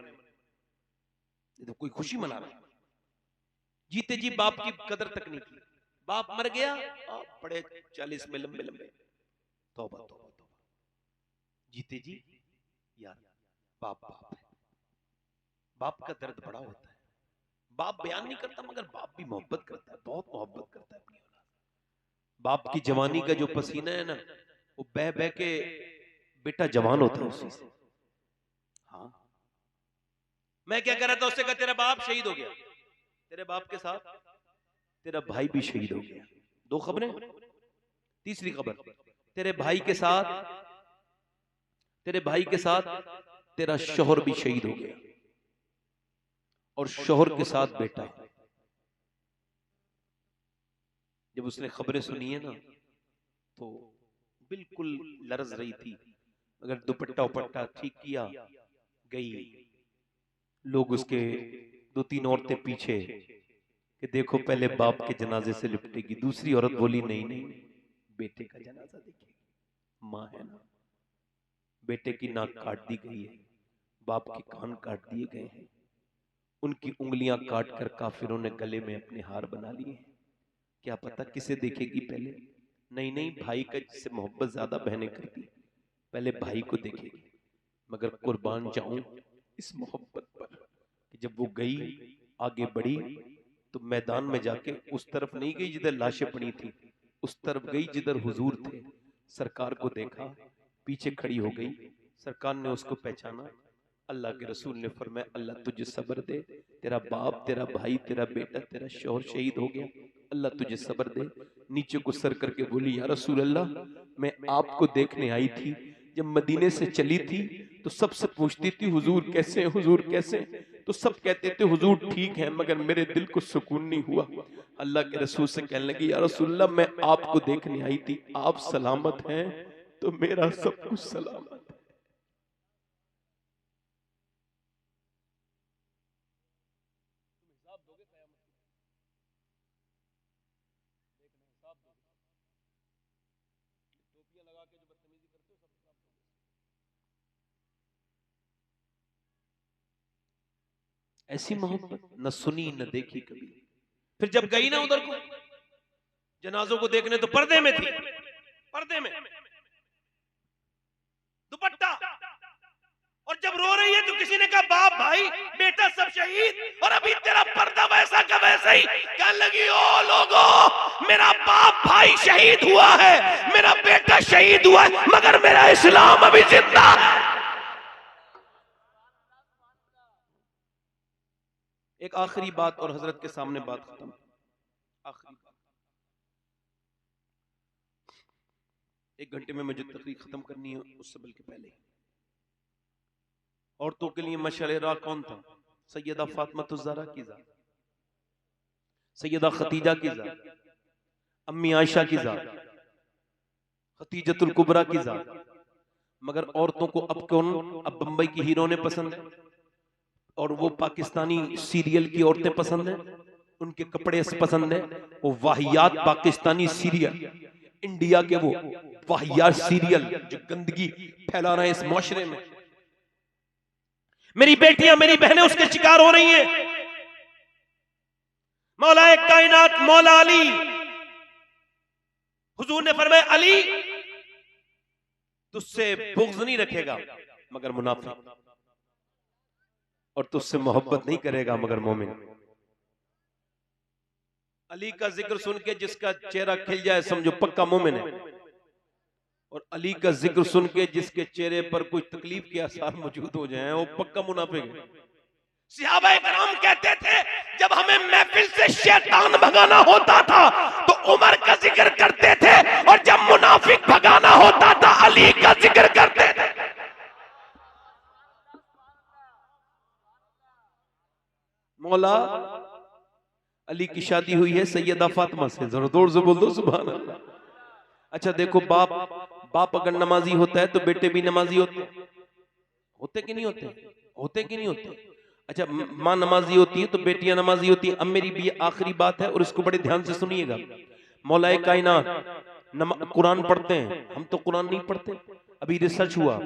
तो कोई खुशी मना रहा है, जीते जी बाप की कदर तक नहीं की, बाप मर गया बड़े 40 में लंबे लंबे, तौबा तौबा तौबा, जीते जी यार बाप बाप है, बाप का दर्द बड़ा होता है। बाप बयान नहीं करता मगर बाप भी मोहब्बत करता है, बहुत मोहब्बत करता है अपनी औलाद। बाप की जवानी का जो पसीना है ना, वो बह बह के बेटा जवान होता है उसी से। हाँ मैं क्या कर रहा था, उससे कहा तेरा बाप शहीद हो गया, तेरे बाप के साथ तेरा भाई भी शहीद हो गया, 2 खबरें। तीसरी खबर, तेरे भाई के साथ तेरा शौहर भी शहीद हो गया, और शौहर के साथ बेटा। जब उसने खबरें सुनी है ना तो बिल्कुल लरज रही थी, अगर दुपट्टा उपट्टा ठीक किया गई, लोग उसके 2-3 औरतें पीछे कि देखो पहले बाप के जनाजे से लिपटेगी, दूसरी औरत बोली नहीं नहीं बेटे का जनाजा देखिए, माँ है ना, बेटे की नाक काट दी गई है, बाप के कान काट दिए गए हैं, उनकी उंगलियां काट कर काफिरों ने गले में अपने हार बना लिए हैं, क्या पता किसे देखेगी पहले, नहीं नहीं भाई का जिससे मोहब्बत ज्यादा बहनें करती, पहले भाई को देखेगी। मगर कुर्बान जाऊं इस मोहब्बत पर कि जब वो गई आगे बढ़ी तो मैदान में जाके उस तरफ नहीं गई जिधर लाशें पड़ी थी, उस तरफ गई जिधर हुजूर थे, सरकार को देखा, पीछे खड़ी हो गई, सरकार ने उसको पहचाना, अल्लाह के रसूल ने फरमाया अल्लाह तुझे सब्र दे, तेरा बाप तेरा भाई तेरा बेटा तेरा शौहर शहीद हो गया, अल्लाह तुझे सब्र दे। नीचे को सर करके बोली या रसूल अल्लाह मैं आपको देखने आई थी, जब मदीने से चली थी तो सबसे पूछती थी हुजूर कैसे हैं, हुजूर कैसे हैं, तो सब कहते थे हुजूर ठीक है, मगर मेरे दिल को सुकून नहीं हुआ। अल्लाह के रसूल से कहने लगी या रसूल अल्लाह मैं आपको देखने आई थी, आप सलामत हैं तो मेरा सब कुछ सलामत है। ऐसी मोहब्बत न सुनी न देखी कभी। फिर जब गई ना उधर को जनाजों को देखने तो पर्दे में थी, पर्दे में दुपट्टा, और जब रो रही है तो किसी ने कहा बाप भाई बेटा सब शहीद, और अभी तेरा पर्दा वैसा का वैसा ही। कहने लगी ओ लोगों मेरा बाप भाई शहीद हुआ है, मेरा बेटा शहीद हुआ है, मगर मेरा इस्लाम अभी जिंदा है। एक आखिरी बात और हजरत के सामने बात खत्म, आखिरी बात, 1 घंटे में मुझे तकरीर खत्म करनी है, उससे बल्कि पहले औरतों के लिए मशअल राह कौन था? सैयदा फातिमा ज़हरा की जात, सैयदा खतीजा की जात, अम्मी आयशा की जात, खतीजतुल कुबरा की जात। मगर औरतों को अब कौन? अब बंबई की हीरोइनें पसंद है और वो पाकिस्तानी सीरियल की औरतें पसंद है, उनके कपड़े पसंद है, वो वाहियात पाकिस्तानी सीरियल, इंडिया के वो वाहियात सीरियल जो गंदगी फैला रहे हैं इस माशरे में। मेरी बेटियां, मेरी बहनें उसके शिकार हो रही हैं। मौलाए कायनात मौला अली, हुजूर ने फरमाया अली तुझसे बुग़्ज़ नहीं रखेगा मगर मुनाफिक, और तुझसे मोहब्बत नहीं करेगा मगर मोमिन। अली का जिक्र सुन के जिसका चेहरा खिल जाए समझो पक्का मोमिन है, और अली का जिक्र सुन के जिसके चेहरे पर कोई तकलीफ के आसार मौजूद हो जाए वो पक्का मुनाफिक है। सहाबाए किराम कहते थे जब हमें महफिल से शैतान भगाना होता था तो उमर का जिक्र करते थे, और जब मुनाफिक भगाना होता था अली का जिक्र करते थे। मौला अली की शादी हुई है सैयदा फातिमा से, जरा जोर से बोल दो सुभान अल्लाह। अच्छा देखो, बाप अगर नमाजी होता है तो बेटे भी नमाजी होते कि नहीं होते? होते कि नहीं होते? अच्छा, माँ नमाजी होती है तो बेटियां नमाजी होती है। अब मेरी भी आखिरी बात है और इसको बड़े ध्यान से सुनिएगा। मौलाए कायनात कुरान पढ़ते हैं, हम तो कुरान नहीं पढ़ते। अभी रिसर्च हुआ,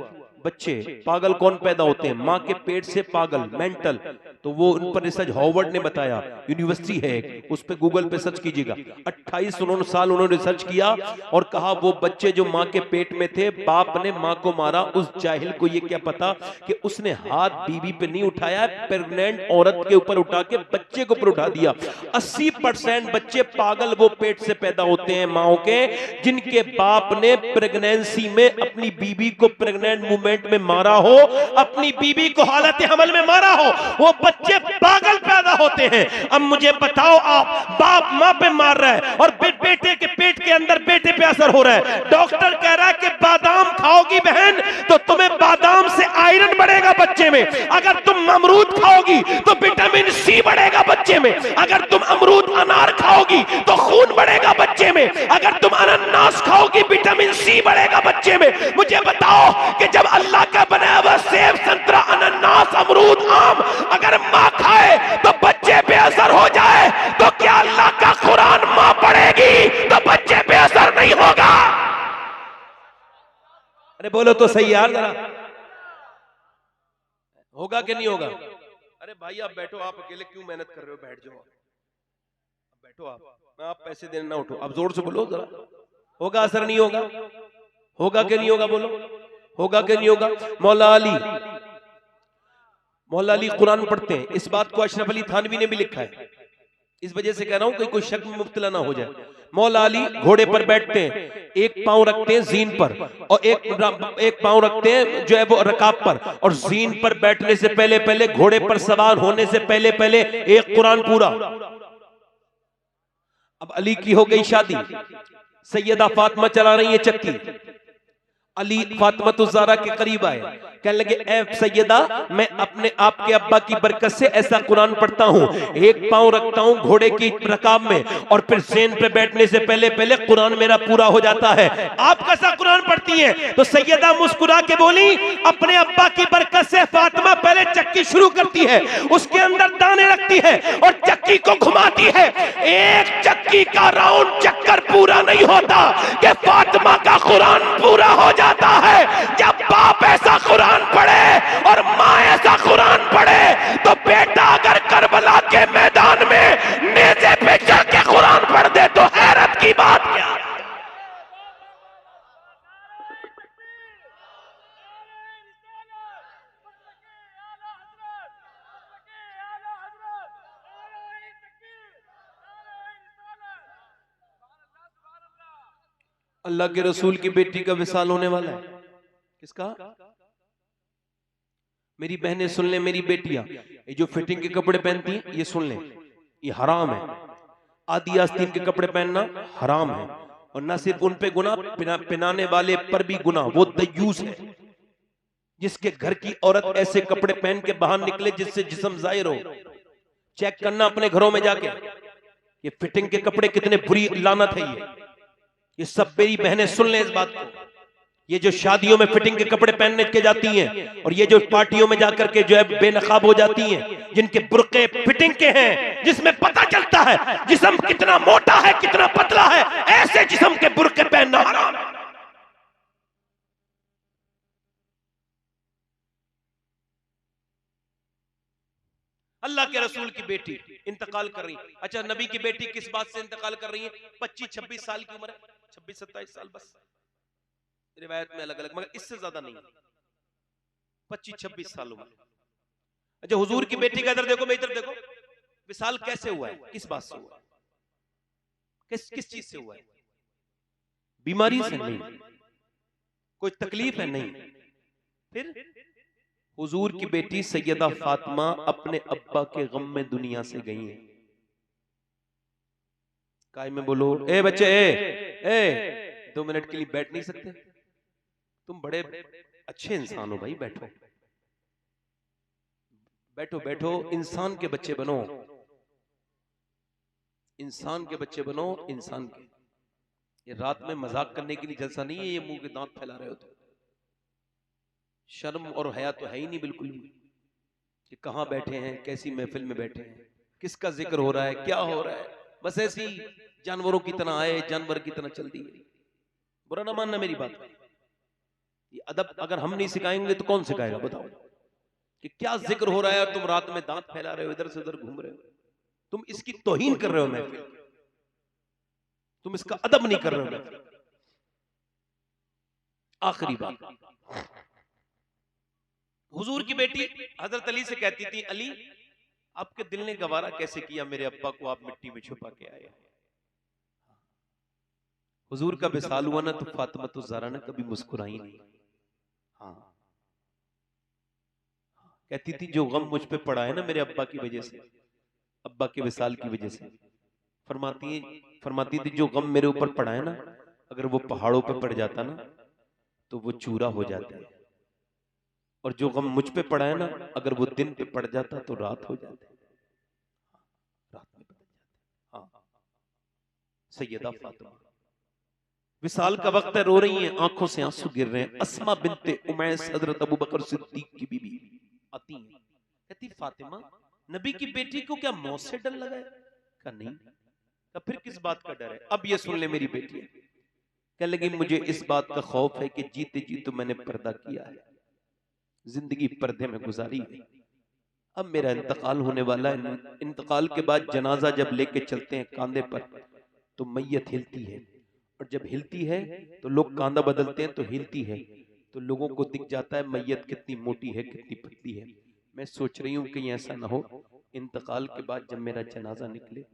बच्चे पागल कौन पैदा होते हैं? माँ के पेट से पागल, मेंटल। तो वो उन पर रिसर्च हार्वर्ड ने बताया, यूनिवर्सिटी है एक, उस पे गूगल पे सर्च कीजिएगा। 28 साल उन्होंने रिसर्च किया और कहा वो बच्चे जो माँ के पेट में थे, बाप ने माँ को मारा। उस जाहिल को ये क्या पता कि उसने हाथ बीवी पे नहीं उठाया, प्रेग्नेंट औरत के ऊपर उठा के बच्चे के ऊपर उठा दिया। 80% बच्चे पागल वो पेट से पैदा होते हैं माओ के, जिनके बाप ने प्रेगनेंसी में अपनी बीवी को प्रेग्नेंट मूवमेंट में मारा हो, अपनी बीवी को हालत हमल में मारा हो, वो बच्चे पागल पैदा होते हैं। अब मुझे बताओ, आप बाप मां पे मार रहा है और बेटे के पेट के अंदर बेटे पे असर हो रहा है। डॉक्टर कह रहा है कि बादाम खाओगी बहन तो तुम्हें बादाम से आयरन बढ़ेगा बच्चे में, अगर तुम अमरूद खाओगी तो विटामिन सी बढ़ेगा बच्चे में, अगर तुम अमरूद अनार खाओगी तो खून बढ़ेगा बच्चे में, अगर तुम अनानास खाओगी विटामिन सी बढ़ेगा बच्चे में। मुझे बताओ कि जब अल्लाह का बनाया हुआ सेब, संतरा, अनानास, अमरूद, आम अगर माँ खाए तो बच्चे पे असर हो जाए, तो क्या अल्लाह का कुरान माँ पढ़ेगी तो बच्चे पे असर नहीं होगा? अरे बोलो तो सही यार, जरा होगा कि नहीं होगा? अरे भाई आप बैठो, आप अकेले क्यों मेहनत कर रहे हो? बैठ जाओ, बैठो आप पैसे देना ना उठो, आप जोर से बोलो जरा। होगा असर नहीं होगा? होगा कि नहीं होगा? बोलो होगा कि नहीं होगा? मौला अली कुरान पढ़ते हैं, इस बात को अशरफ अली थानवी ने भी लिखा है। इस वजह से कह रहा हूं कि कोई शक में मुब्तला ना हो जाए। मौला अली घोड़े पर बैठते हैं, एक पांव रखते हैं जीन पर और एक पांव रखते हैं जो है वो रकाब पर, और जीन पर बैठने से पहले पहले, घोड़े पर सवार होने से पहले पहले एक कुरान पूरा। अब अली की हो गई शादी, सैयदा फातिमा चला रही है चक्की। अली फातिमा ज़हरा के करीब आए, कहने लगे ए सैयदा, मैं अपने आपके अब्बा की बरकत से ऐसा कुरान पढ़ता हूँ, एक पांव रखता हूँ घोड़े की रकाब में और फिर ज़ेन पे बैठने से पहले पहले कुरान मेरा पूरा हो जाता है। आप कैसा कुरान पढ़ती हैं? तो सैयदा मुस्कुरा के बोली, अपने अब्बा की बरकत से फातिमा पहले चक्की शुरू करती है, उसके अंदर दाने रखती है और चक्की को घुमाती है। एक चक्की का राउंड चक्कर पूरा नहीं होता कि फातिमा का कुरान पूरा हो जाता है। जब बाप ऐसा कुरान पढ़े और माँ ऐसा कुरान पढ़े तो बेटा अगर करबला के मैदान में नेज़े पे चढ़ के कुरान पढ़ दे तो हैरत की बात क्या? अल्लाह के रसूल की बेटी का विसाल होने वाला है। किसका? मेरी बहनें सुन ले, मेरी बेटियां, ये जो फिटिंग के कपड़े पहनती हैं ये सुन ले, ये हराम है। आदि आस्तीन के कपड़े पहनना हराम है, और न सिर्फ उन पे गुनाह, पिनाने वाले पर भी गुनाह, वो दयूस है, जिसके घर की औरत ऐसे कपड़े पहन के बाहर निकले जिससे जिस्म जाहिर हो। चेक करना अपने घरों में जाके, ये फिटिंग के कपड़े कितने बुरी लानत है। ये सब मेरी बहनें सुन लें इस बात को। ये जो शादियों में फिटिंग के कपड़े पहनने के जाती हैं और ये जो पार्टियों में जाकर के जो है बेनकाब हो जाती हैं, जिनके बुर्के फिटिंग के हैं, जिसमें पता चलता है जिस्म कितना मोटा है कितना पतला है, ऐसे जिस्म के बुर्के पहनना हराम है। अल्लाह के रसूल की बेटी इंतकाल कर रही, अच्छा नबी की बेटी किस बात से इंतकाल कर रही है? 25-26 साल की उम्र है, 26-27 साल बस, रिवायत में अलग अलग, मगर इससे ज्यादा नहीं, 25-26 साल उम्र। अच्छा हुजूर की बेटी का इधर देखो, मैं इधर देखो, विसाल कैसे हुआ है, किस बात से हुआ है, किस चीज से हुआ है? बीमारी से नहीं, कोई तकलीफ है नहीं। फिर हुजूर की बेटी सैयदा फातिमा अपने अब्बा के गम में दुनिया से गई हैं। काय में बोलो, ए बच्चे, ए 2 मिनट के लिए बैठ नहीं सकते? तुम बड़े अच्छे इंसान हो भाई, बैठो बैठो बैठो, इंसान के बच्चे बनो, इंसान के बच्चे बनो, इंसान के। ये रात में मजाक करने के लिए जलसा नहीं है, ये मुंह के दांत फैला रहे हो तो। शर्म और हया तो है ही नहीं बिल्कुल भी, कि कहां बैठे हैं, कैसी महफिल में बैठे हैं, किसका जिक्र हो रहा है, क्या हो रहा है, बस ऐसी जानवरों की तरह आए, जानवर की तरह चल दी। बुरा ना मानना मेरी बात, ये अदब अगर हम नहीं सिखाएंगे तो कौन सिखाएगा? बताओ कि क्या जिक्र हो रहा है और तुम रात में दांत फैला रहे हो, इधर से उधर घूम रहे हो, तुम इसकी तौहीन कर रहे हो महफिल, तुम इसका अदब नहीं कर रहे हो महफिल। आखिरी बात, हुजूर की बेटी हजरत अली से कहती थी, अली आपके दिल ने गवारा कैसे किया मेरे अब्बा को आप मिट्टी में छुपा के आए। हुजूर का विसाल हुआ ना तो फातिमा तो ज़हरा ने कभी मुस्कुराई नहीं। हाँ, कहती थी जो गम मुझ पे पड़ा है ना मेरे अब्बा की वजह से, अब्बा के विसाल की वजह से, फरमाती थी जो गम मेरे ऊपर पड़ा है ना, अगर वो पहाड़ों पे पड़ जाता ना तो वो चूरा हो जाता है, और जो गम मुझ पे पड़ा है ना, अगर वो दिन पे पड़ जाता तो रात हो जाती, रात में बदल जाती। हाँ, सैयदा फातिमा विसाल का वक्त है, रो रही हैं, आंखों से आंसू गिर रहे हैं। अस्मा बिनते उमैस हजरत अबू बकर सिद्दीक की बीवी आती हैं, कहती फातिमा नबी की बेटी को क्या मौत से डर लगा है? कहा नहीं। कहा फिर किस बात का डर है? अब ये सुन ले मेरी बेटी, कहने लगी मुझे इस बात का खौफ है कि जीते जी तो मैंने पर्दा किया है, जिंदगी पर्दे में गुजारी है, अब मेरा इंतकाल होने वाला है। इंतकाल के बाद जनाजा जब लेके चलते हैं कांधे पर तो मैयत हिलती है, और जब हिलती है तो लोग कांधा बदलते हैं तो हिलती है, तो लोगों को दिख जाता है मैयत कितनी मोटी है कितनी पतली है। मैं सोच रही हूँ कहीं ऐसा ना हो इंतकाल के बाद जब मेरा जनाजा निकले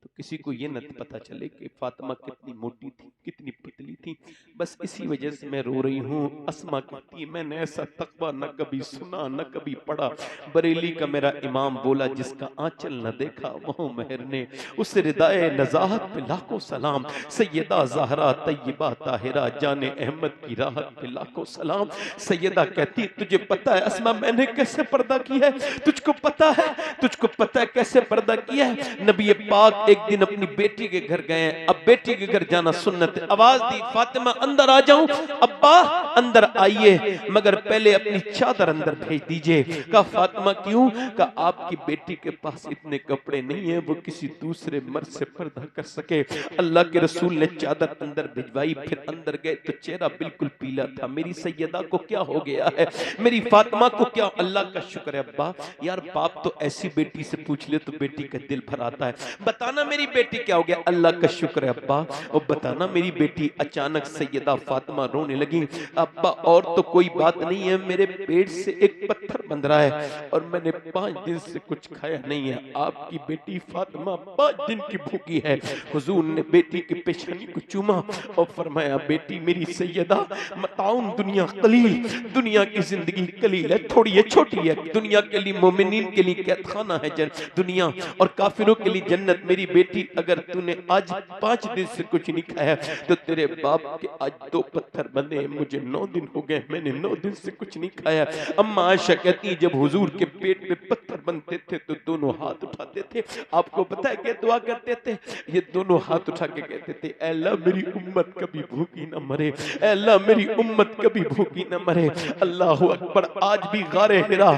तो किसी को ये न पता चले कि फातिमा कितनी मोटी थी कितनी पतली थी, बस इसी वजह से मैं रो रही हूँ। अस्मा कहती मैंने ऐसा तकवा न कभी सुना न कभी पढ़ा, बरेली का मेरा इमाम बोला जिसका आंचल न देखा वो महर ने, उस रिदाए नजाहत पे लाखों सलाम, सैयदा ज़हरा तैयबा ताहिरा जाने अहमद की राहत पे लाखों सलाम। सैयदा कहती तुझे पता है अस्मा मैंने कैसे पर्दा किया है? तुझको पता है? तुझको पता है कैसे पर्दा किया है? नबी पाक एक दिन अपनी बेटी के घर गए, अब बेटी के घर जाना सुन्नत है, आवाज दी फातिमा अंदर आ जाऊं? अब्बा अंदर आइए, मगर पहले अपनी चादर अंदर भेज दीजिए। कहा फातिमा क्यों? कहा आपकी बेटी के पास इतने कपड़े नहीं है वो किसी दूसरे मर्द से पर्दा कर सके। अल्लाह के रसूल ने चादर अंदर भिजवाई, फिर अंदर गए तो चेहरा बिल्कुल पीला था। मेरी सैयदा को क्या हो गया है? मेरी फातिमा को क्या? अल्लाह का शुक्र है अब्बा, यार बाप तो ऐसी बेटी से पूछ ले तो बेटी का दिल भर आता है। बताना मेरी बेटी क्या हो गया? अल्लाह का शुक्र है अब्बा। और बताना मेरी बेटी। अचानक सैयदा फातिमा रोने लगी, अब्बा और तो कोई बात नहीं है, मेरे पेट से एक पत्थर बंध रहा है और मैंने 5 दिन से कुछ खाया नहीं है। आपकी बेटी फातिमा 5 दिन की भूखी है। हुजूर ने बेटी की पेशानी को चूमा और फरमाया बेटी मेरी सैयदा, मताउन दुनिया कलील, दुनिया की जिंदगी कलील है, थोड़ी है, छोटी है। दुनिया के लिए मोमिनीन के लिए कैद खाना है दुनिया, और काफिरों के लिए जन्नत। मेरी बेटी अगर तूने आज 5 दिन से कुछ नहीं खाया तो तेरे बाप के आज 2 पत्थर बंधे, मुझे 9 दिन हो गए, मैंने 9 दिन से कुछ नहीं खाया। अम्मा आयशा कहती जब हुजूर के पेट में पत्थर बनते थे तो दोनों हाथ उठाते थे, आपको पता है क्या दुआ करते थे? ये दोनों हाथ उठा के कहते थे, ऐ अल्लाह मेरी उम्मत कभी भूखी न मरे, ऐ अल्लाह मेरी उम्मत कभी भूखी न मरे। अल्लाह अकबर। आज भी गारे हिरा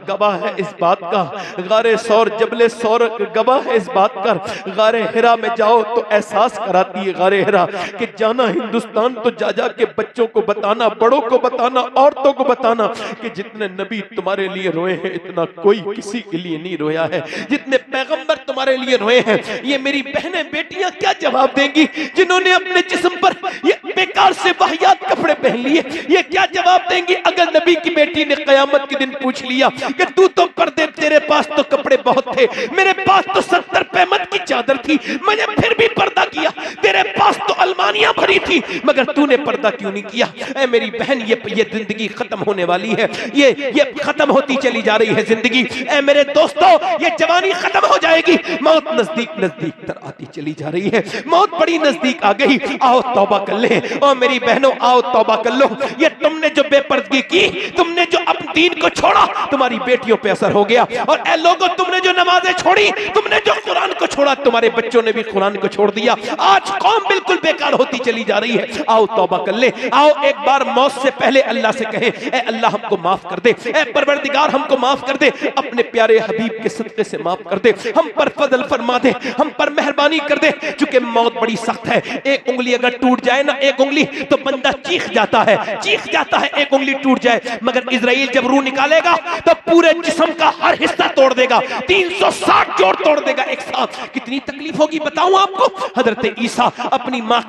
गवाह है इस बात का, गारे सौर जबले सौर गवाह है इस बात का। गारे हिरा में जाओ तो एहसास कराती है गारे हिरा कि जाना हिंदुस्तान तो जा जा के बच्चों को बताना, बड़ों को बताना, औरतों को बताना कि जितने नबी तुम्हारे लिए रोए हैं इतना कोई किसी के लिए नहीं रोया है, जितने पैगंबर तुम्हारे लिए रोए हैं। ये मेरी बहनें बेटियां क्या जवाब देंगी जिन्होंने अपने जिस्म पर ये बेकार से वाहियात कपड़े पहन लिए? ये क्या जवाब देंगी अगर नबी की बेटी ने कयामत के दिन पूछ लिया कि तू तो पर्दे, तेरे पास तो कपड़े बहुत थे, मेरे पास तो 70 पैमत की चादर थी, मैंने फिर भी पर्दा किया, तेरे पास तो अलमानियां भरी थी मगर तूने पर्दा क्यों नहीं किया? ऐ मेरी बहन ये जिंदगी खत्म होने वाली है, ये खत्म होती चली जा रही है जिंदगी। ऐ मेरे दोस्तों ये जवानी खत्म हो जाएगी, मौत नजदीक नजदीक तर आती चली जा रही है, मौत बड़ी नजदीक आ गई। आओ तौबा कर ले, और मेरी बहनों आओ तौबा कर लो। ये तुमने जो बेपर्दगी की, तुमने जो अपने दीन को छोड़ा, तुम्हारी बेटियों पे असर हो गया। और ऐ लोगों तुमने जो नमाजें छोड़ी, तुमने जो कुरान को छोड़ा, तुम्हारे बच्चों ने भी कुरान को छोड़ दिया। आज कौम बिल्कुल बेकार होती चली जा रही है। आओ तौबा कर ले, आओ एक बार मौत से पहले अल्लाह से कहें, ऐ अल्लाह हमको माफ कर दे, ऐ परवरदिगार हमको माफ कर दे, अपने प्यारे हबीब के सदके से माफ कर दे, हम पर फजल फरमा दे, हम पर मेहरबानी कर दे। चूंकि मौत बड़ी सख्त है, एक उंगली अगर टूट जाए ना, एक उंगली, तो बंदा चीख जाता है, चीख जाता है, एक उंगली टूट जाए। मगर इजराइल जब रूह निकालेगा तो पूरे जिस्म का हर हिस्सा तोड़ देगा, 360 जोड़ तोड़ देगा एक साथ। कितनी तकलीफ होगी बताऊं आपको। हजरत ईसा अपनी माँ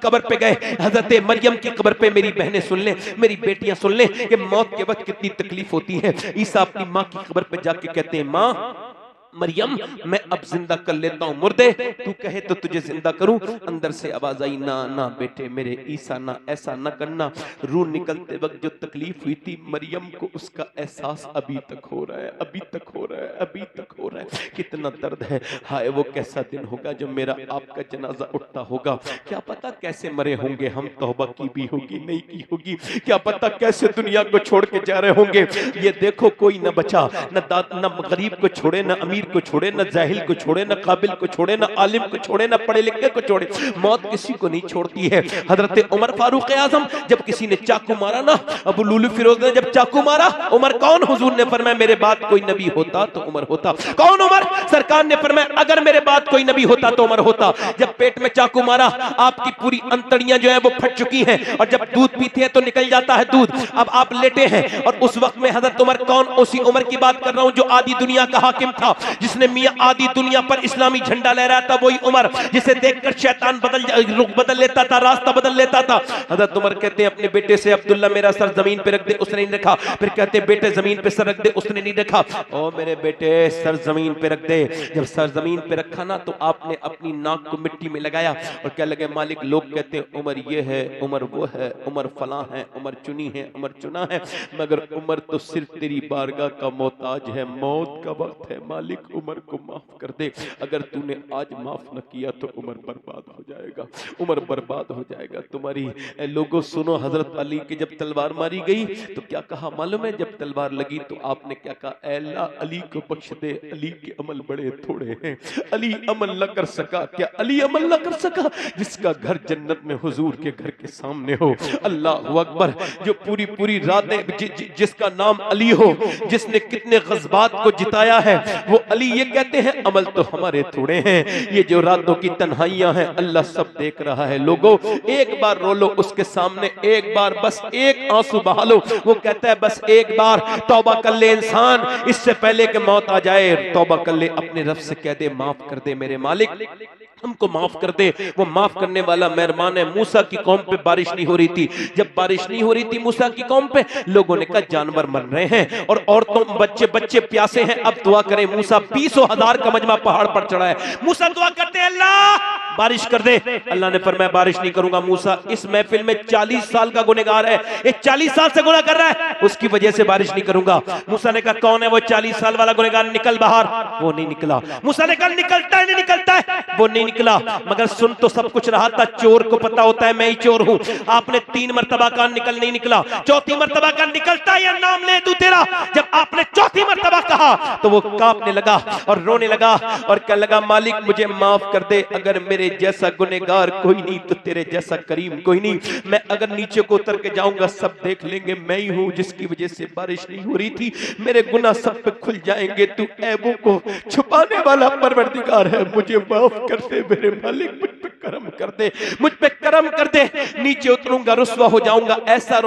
कब्र पे गए, हजरत मरियम की कब्र पे, मेरी बहनें सुन ले, मेरी बेटियां सुन ले कि मौत के वक्त कितनी तकलीफ होती है। ईसा अपनी माँ की कब्र पे जाके कहते हैं, माँ मरियम मैं अब जिंदा कर लेता हूँ मुर्दे, तू कहे तो तुझे जिंदा करूं। अंदर से आवाज आई, ना ना बेटे मेरे ईसा, ना ऐसा ना करना। रूह निकलते वक्त जो तकलीफ हुई थी मरियम को, उसका एहसास अभी तक हो रहा है, अभी तक हो रहा है, अभी तक हो रहा है। कितना दर्द है। हाय वो कैसा दिन होगा जब मेरा आपका जनाजा उठता होगा। क्या पता कैसे मरे होंगे हम, तौबा की भी होगी नहीं की होगी, क्या पता कैसे दुनिया को छोड़ के जा रहे होंगे। ये देखो कोई न बचा, न गरीब को छोड़े, न अमीर को छोड़े, न जाहिल को छोड़े, न काबिल को छोड़े, न आलिम को छोड़े, न पढ़े लिखे को छोड़े। मौत किसी को नहीं छोड़ती है। हजरत उमर फारूक आजम जब किसी ने चाकू मारा ना, अबू लुलु फिरोज ने जब चाकू मारा, उमर कौन? हुजूर ने फरमाया मेरे बाद कोई नबी होता तो उमर होता। कौन उमर? सरकार ने फरमाया अगर मेरे बाद कोई नबी होता तो उमर होता। जब पेट में चाकू मारा, आपकी पूरी अंतड़ियां जो है वो फट चुकी हैं, और जब दूध पीते हैं तो निकल जाता है दूध। अब आप लेटे हैं, और उस वक्त में हजरत उमर कौन? उसी उमर की बात कर रहा हूं जो आधी दुनिया का हाकिम था, जिसने मियां आधी दुनिया पर इस्लामी झंडा लहराया था। वही उमर जिसे देखकर शैतान रुख बदल लेता था, रास्ता बदल लेता था। हजरत उमर कहते हैं अपने बेटे से, अब्दुल्ला मेरा सर जमीन पे रख दे, उसने नहीं रखा। फिर कहते हैं बेटे जमीन पे सर रख दे, उसने नहीं रखा। ओ मेरे बेटे सर जमीन पे रख दे। जब सर जमीन पे रखा ना, तो आपने अपनी नाक को मिट्टी में लगाया और क्या लगे, मालिक लोग कहते हैं उमर ये है, उमर वो है, उमर फलां है, उमर चुनी है, उमर चुना है, मगर उमर तो सिर्फ तेरी बारगाह का मोहताज है। मौत का वक्त है, मालिक उमर को माफ कर दे। अगर तूने आज माफ न किया तो उमर बर्बाद हो जाएगा, उमर बर्बाद हो जाएगा। तुम्हारी लोगों सुनो, हजरत अली की जब तलवार मारी गई तो क्या कहा मालूम है? जब तलवार लगी तो आपने क्या कहा? ऐ अल्लाह अली को बख्श दे, अली के अमल बड़े थोड़े हैं, अली अमल न कर सका। क्या अली अमल न कर सका? जिसका घर जन्नत में हुजूर के घर के सामने हो। अल्लाह अकबर। जो पूरी पूरी रातें जिसका नाम अली हो, जिसने कितने गज़बात को जिताया है, वो अली ये कहते हैं अमल तो हमारे थोड़े हैं। ये जो रातों की तन्हाइयां हैं अल्लाह सब देख रहा है। लोगों एक बार रो लो उसके सामने, एक बार बस एक आंसू बहा लो। वो कहता है बस एक बार तौबा कर ले इंसान, इससे पहले कि मौत आ जाए तौबा कर ले, अपने रब से कह दे माफ कर दे मेरे मालिक, हमको माफ कर दे। वो माफ करने वाला मेहरबान है। मूसा की कौम पे बारिश नहीं हो रही थी। जब बारिश नहीं हो रही थी मूसा की कौम पे, लोगों ने कहा जानवर मर रहे हैं और औरतों बच्चे प्यासे हैं, अब दुआ करें। मूसा 20,000 का मजमा पहाड़ पर चढ़ा है। मूसा दुआ करते हैं अल्लाह बारिश कर दे। अल्लाह ने फरमाया बारिश नहीं करूंगा। मूसा इस महफिल में 40 साल का गुनहगार है, ये 40 साल से गुनाह कर रहा है, उसकी वजह से बारिश नहीं करूंगा। मूसा ने कहा कौन है वो 40 साल वाला गुनहगार, निकल बाहर। वो नहीं निकला। मूसा ने कहा निकलता है नहीं निकलता है, वो नहीं निकला। मगर सुन तो सब कुछ रहा था, चोर को पता होता है मैं ही चोर हूं। आपने 3 मरतबा कहा निकल, नहीं निकला। चौथी मरतबा कहा निकलता है या नाम ले दूं तेरा। जब आपने चौथी मरतबा कहा तो वो कांपने लगा और रोने लगा और कहने लगा मालिक मुझे माफ कर दे, अगर मेरे जैसा गुनहगार कोई नहीं तो तेरे जैसा करीम कोई नहीं। मैं अगर नीचे को उतर के जाऊंगा सब देख लेंगे मैं ही हूं जिसकी वजह से बारिश नहीं हो रही थी। मेरे गुनाह सब पे खुल जाएंगे, तू ऐबों को छुपाने वाला परवरदिगार है, मुझे माफ कर दे मेरे मालिक, मुझ पे करम कर दे, मुझ पे करम कर दे। नीचे उतरूंगा रुस्वा हो जाऊंगा। ऐसा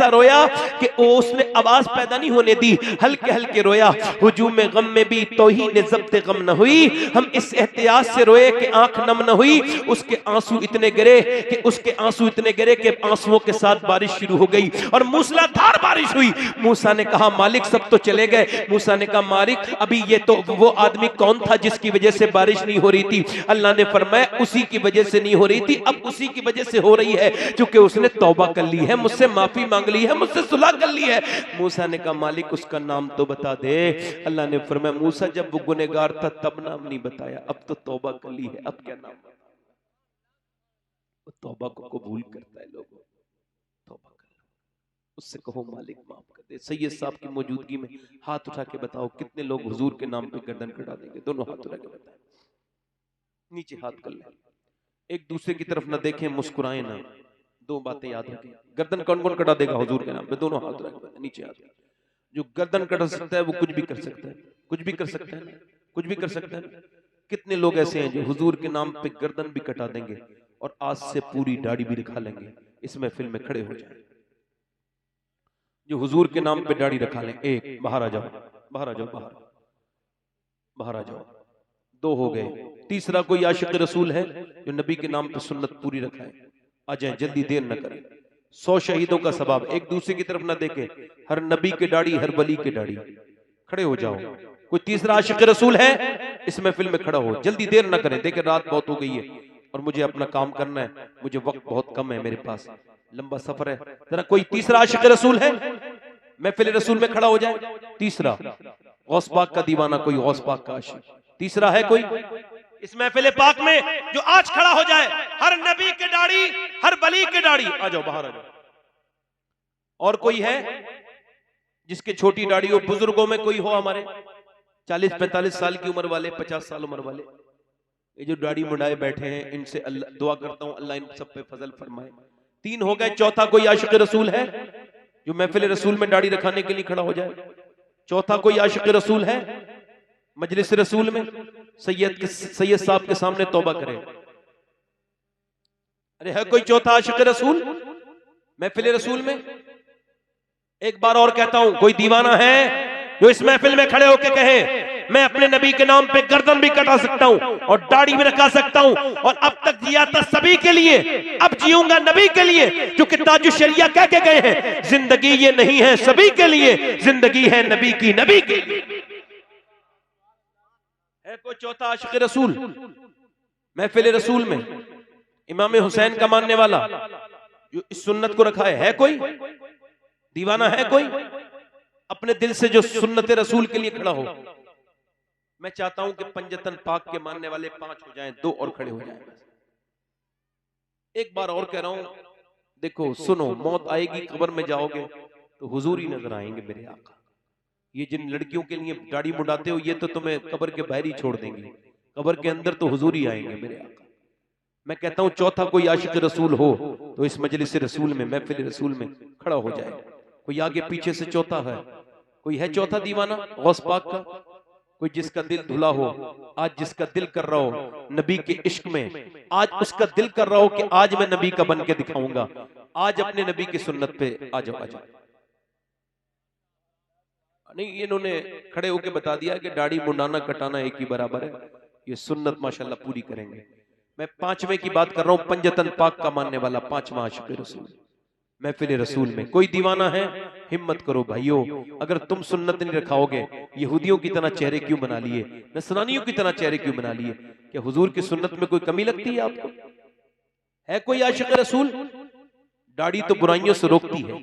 रोया कि उसने आवाज पैदा नहीं होने दी, हल्के हल्के रोया। हुजूम में गम में भी तौहीन ज़ब्त गम न हुई। हम इस एहतियात से रोए कि आंख नम न हुई। उसके आंसू इतने गिरे कि आंसुओं के साथ बारिश शुरू हो गई और मूसलाधार बारिश हुई। मूसा ने कहा मालिक सब तो चले गए। मूसा ने कहा मालिक अभी ये तो वो आदमी कौन था जिसकी वजह से बारिश नहीं हो रही थी। अल्लाह ने फरमाया उसी की वजह से नहीं हो रही थी, अब उसी की वजह से हो रही है क्योंकि उसने तौबा कर ली है, मुझसे माफी मांग ली है, मुझसे सुलह कर ली है। मूसा ने कहा मालिक उसका नाम तो बता दे। अल्लाह ने फरमाया मूसा जब वो गुनहगार था तब नाम नहीं बताया, अब तो तौबा कर ली है, अब क्या नाम। वो तौबा को कबूल करता है। लोगों तौबा कर लो, उससे कहो मालिक माफ कर दे। सैयद साहब की मौजूदगी में हाथ उठा के बताओ कितने लोग हुजूर के नाम पे गर्दन कटा देंगे। दोनों हाथ उठा के बताएं, नीचे हाथ कर ले, एक दूसरे की तरफ ना देखें, मुस्कुराएं ना। 2 बातें याद रखें। गर्दन कौन कौन कटा देगा हुजूर के नाम पे? दोनों हाथ रख, नीचे हाथ। जो गर्दन कटा सकता है वो कुछ भी कर सकता है, कुछ भी कर सकता है, कुछ भी कर सकता है। कितने लोग ऐसे हैं जो हुजूर के नाम पे गर्दन भी कटा देंगे और आज से पूरी दाढ़ी भी दिखा लेंगे, इस महफिल में खड़े हो जाए। जो हुजूर के नाम पे दाढ़ी रखा लें। एक, बाहर आ जाओ, बाहर आ जाओ, बाहर आ जाओ। 2 हो गए। तीसरा कोई आशिक रसूल है जो नबी के नाम पे सुन्नत पूरी रखा है, आ जाए, जल्दी देर न करें। 100 शहीदों का सवाब। एक दूसरे की तरफ ना देखे, हर नबी के दाढ़ी हर वली के दाढ़ी। खड़े हो जाओ। कोई तीसरा आशिक रसूल है इस महफिल में खड़ा हो, जल्दी देर ना करें। देखे रात बहुत हो गई है और मुझे अपना काम करना है, मुझे वक्त बहुत कम है, मेरे पास लंबा सफर है। जरा कोई तीसरा आशिक रसूल है महफिल रसूल में खड़ा हो जाए। तीसरा गौस पाक का दीवाना, कोई गौस पाक का आशिक। तीसरा है कोई इस महफिल पाक में जो आज खड़ा हो जाए, हर नबी के दाढ़ी हर वली के दाढ़ी। आ जाओ, बाहर आ जाओ। और कोई है जिसके छोटी दाढ़ी हो? बुजुर्गों में कोई हो हमारे 40-45 साल की उम्र वाले, 50 साल उम्र वाले, ये जो दाढ़ी मुंडाए बैठे हैं, इनसे अल्लाह दुआ करता हूं अल्लाह इन सब पे फजल फरमाए। 3 हो गए। चौथा कोई आशिक रसूल है जो महफिल रसूल में दाढ़ी रखाने के लिए खड़ा हो जाए? चौथा कोई आशिक रसूल है मजलिस रसूल में सैयद साहब के सामने तौबा करे? अरे है कोई चौथा आशिक रसूल महफिल रसूल में? एक बार और कहता हूं, कोई दीवाना है जो इस महफिल में खड़े होकर कहे मैं अपने नबी के नाम पे गर्दन भी कटा सकता हूं और दाढ़ी भी रखा सकता हूं और अब तक जिया था सभी के लिए, अब जीऊंगा नबी के लिए, क्योंकि ताजु शरिया कह के गए हैं जिंदगी ये नहीं है सभी के लिए, जिंदगी है नबी की, नबी के लिए। है कोई चौथा आशिक रसूल महफिल रसूल में? इमाम हुसैन का मानने वाला जो इस सुन्नत को रखा है कोई दीवाना? है कोई अपने दिल से जो सुन्नत रसूल के लिए खड़ा हो? मैं चाहता हूं कि पंजतन पाक के मानने वाले 5 हो जाएं, 2 और खड़े हो जाएं। एक बार और कह रहा हूं, देखो सुनो, मौत आएगी, कब्र में जाओगे तो हुजूर ही नजर आएंगे मेरे आका। ये जिन लड़कियों के लिए दाढ़ी मुंडाते हो ये तो तुम्हें कब्र के बाहर ही छोड़ देंगे, कब्र के अंदर तो हुजूर ही आएंगे मेरे आका। मैं कहता हूं चौथा कोई आशिक रसूल हो तो इस मजलिस रसूल में, महफिल रसूल में खड़ा हो जाए। कोई आगे पीछे से चौथा है? कोई है चौथा दीवाना गौस पाक का? कोई जिसका दिल धुला हो, आज जिसका दिल कर रहा हो नबी के इश्क में, आज उसका दिल कर रहा हो कि आज मैं नबी का बन के दिखाऊंगा, आज अपने नबी की सुन्नत पे आ जाओ, आ जाओ। नहीं, इन्होंने खड़े होके बता दिया कि दाढ़ी मुंडाना कटाना एक ही बराबर है, ये सुन्नत माशाल्लाह पूरी करेंगे। मैं 5वें की बात कर रहा हूं, पंजतन पाक का मानने वाला 5वां आशिक रसूल महफिल रसूल में। कोई दीवाना है, हिम्मत करो भाइयों, अगर तुम सुन्नत नहीं रखाओगे, यहूदियों की तरह चेहरे क्यों बना लिए, नसरानियों की तरह चेहरे क्यों बना लिए? क्या हुजूर की सुन्नत में कोई कमी लगती है आपको? है कोई आशिक रसूल? दाढ़ी तो बुराइयों से रोकती है।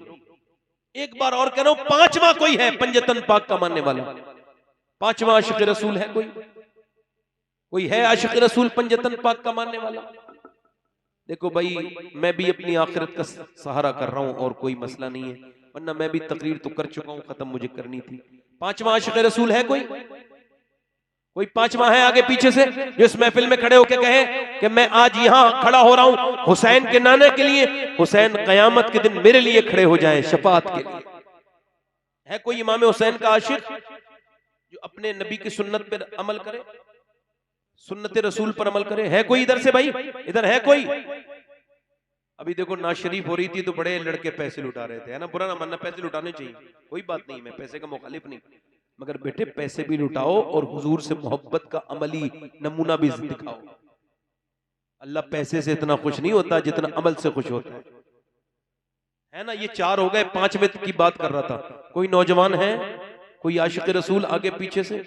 एक बार और कह रहा हूं, पांचवा कोई है पंजतन पाक का मानने वाला? पांचवा आशिक रसूल है कोई? कोई है आशिक रसूल पंजतन पाक का मानने वाला? देखो भाई, मैं भी अपनी आखिरत का सहारा कर रहा हूं और कोई मसला नहीं है, वरना मैं भी तकरीर तो कर चुका हूं, खत्म मुझे करनी थी। पांचवा आशिक रसूल है कोई? कोई पांचवा है आगे पीछे से जो इस महफिल में खड़े होकर कहे कि मैं आज यहां खड़ा हो रहा हूं हुसैन के नाने के लिए, हुसैन कयामत के दिन मेरे लिए खड़े हो जाएं शफाअत के लिए? है कोई इमाम हुसैन का आशिक जो अपने नबी की सुन्नत पर अमल करे, सुन्नत रसूल पर अमल करे? है कोई इधर से भाई? इधर है कोई? अभी देखो नाज शरीफ हो रही थी तो बड़े लड़के पैसे लुटा रहे थे, है ना? बुरा ना मानना, पैसे लुटाने चाहिए, कोई बात नहीं, मैं पैसे का मुखालिफ नहीं, मगर बेटे पैसे भी लुटाओ और हुजूर से मोहब्बत का अमली नमूना भी दिखाओ। अल्लाह पैसे से इतना खुश नहीं होता जितना अमल से खुश होता है ना? ये चार हो गए, पांचवें की बात कर रहा था। कोई नौजवान है, कोई आशिक रसूल आगे पीछे से?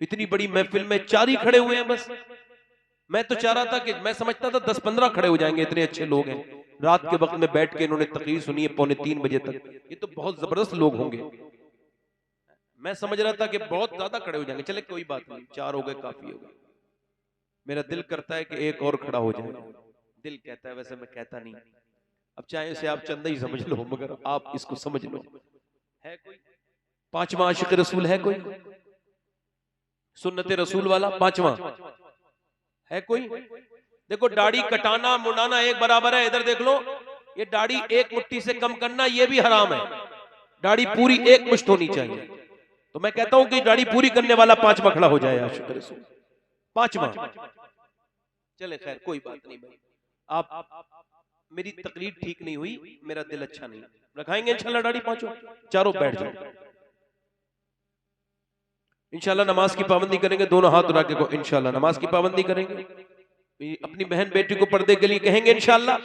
इतनी बड़ी महफिल में चार ही खड़े हुए हैं बस। मैं तो चाह रहा था कि मैं समझता था 10-15 खड़े हो जाएंगे, इतने अच्छे लोग हैं, रात के वक्त में बैठ के इन्होंने तकरीर सुनी है 2:45 बजे तक, ये तो बहुत जबरदस्त लोग होंगे। मैं समझ रहा था कि बहुत ज्यादा खड़े हो जाएंगे, चले कोई बात नहीं, चार हो गए काफी हो गए। मेरा दिल करता है कि एक और खड़ा हो जाए, दिल कहता है, वैसे मैं कहता नहीं। अब चाहे इसे आप चंदा ही समझ लो, मगर आप इसको समझ लो। है कोई पांचवा आशिक रसूल? है कोई सुन्नत रसूल वाला पांचवा? है कोई? देखो, दाढ़ी कटाना मुंडाना एक बराबर है, इधर देख लो, ये दाढ़ी एक मुट्ठी से कम करना ये भी हराम है, दाढ़ी पूरी एक मुश्त होनी चाहिए। तो मैं कहता हूं कि दाढ़ी पूरी करने वाला पांचवा खड़ा हो जाए आशिक रसूल, पांचवा। चले खैर कोई बात नहीं भाई, आप मेरी तकरीर ठीक नहीं हुई, मेरा दिल अच्छा नहीं, रखाएंगे इंशाल्लाह दाढ़ी पांचों, चारों बैठ जाओ इंशाल्लाह। नमाज की पाबंदी करेंगे, दोनों हाथ उठा के को इंशाल्लाह नमाज की पाबंदी करेंगे, अपनी बहन बेटी को पर्दे के लिए कहेंगे इंशाल्लाह।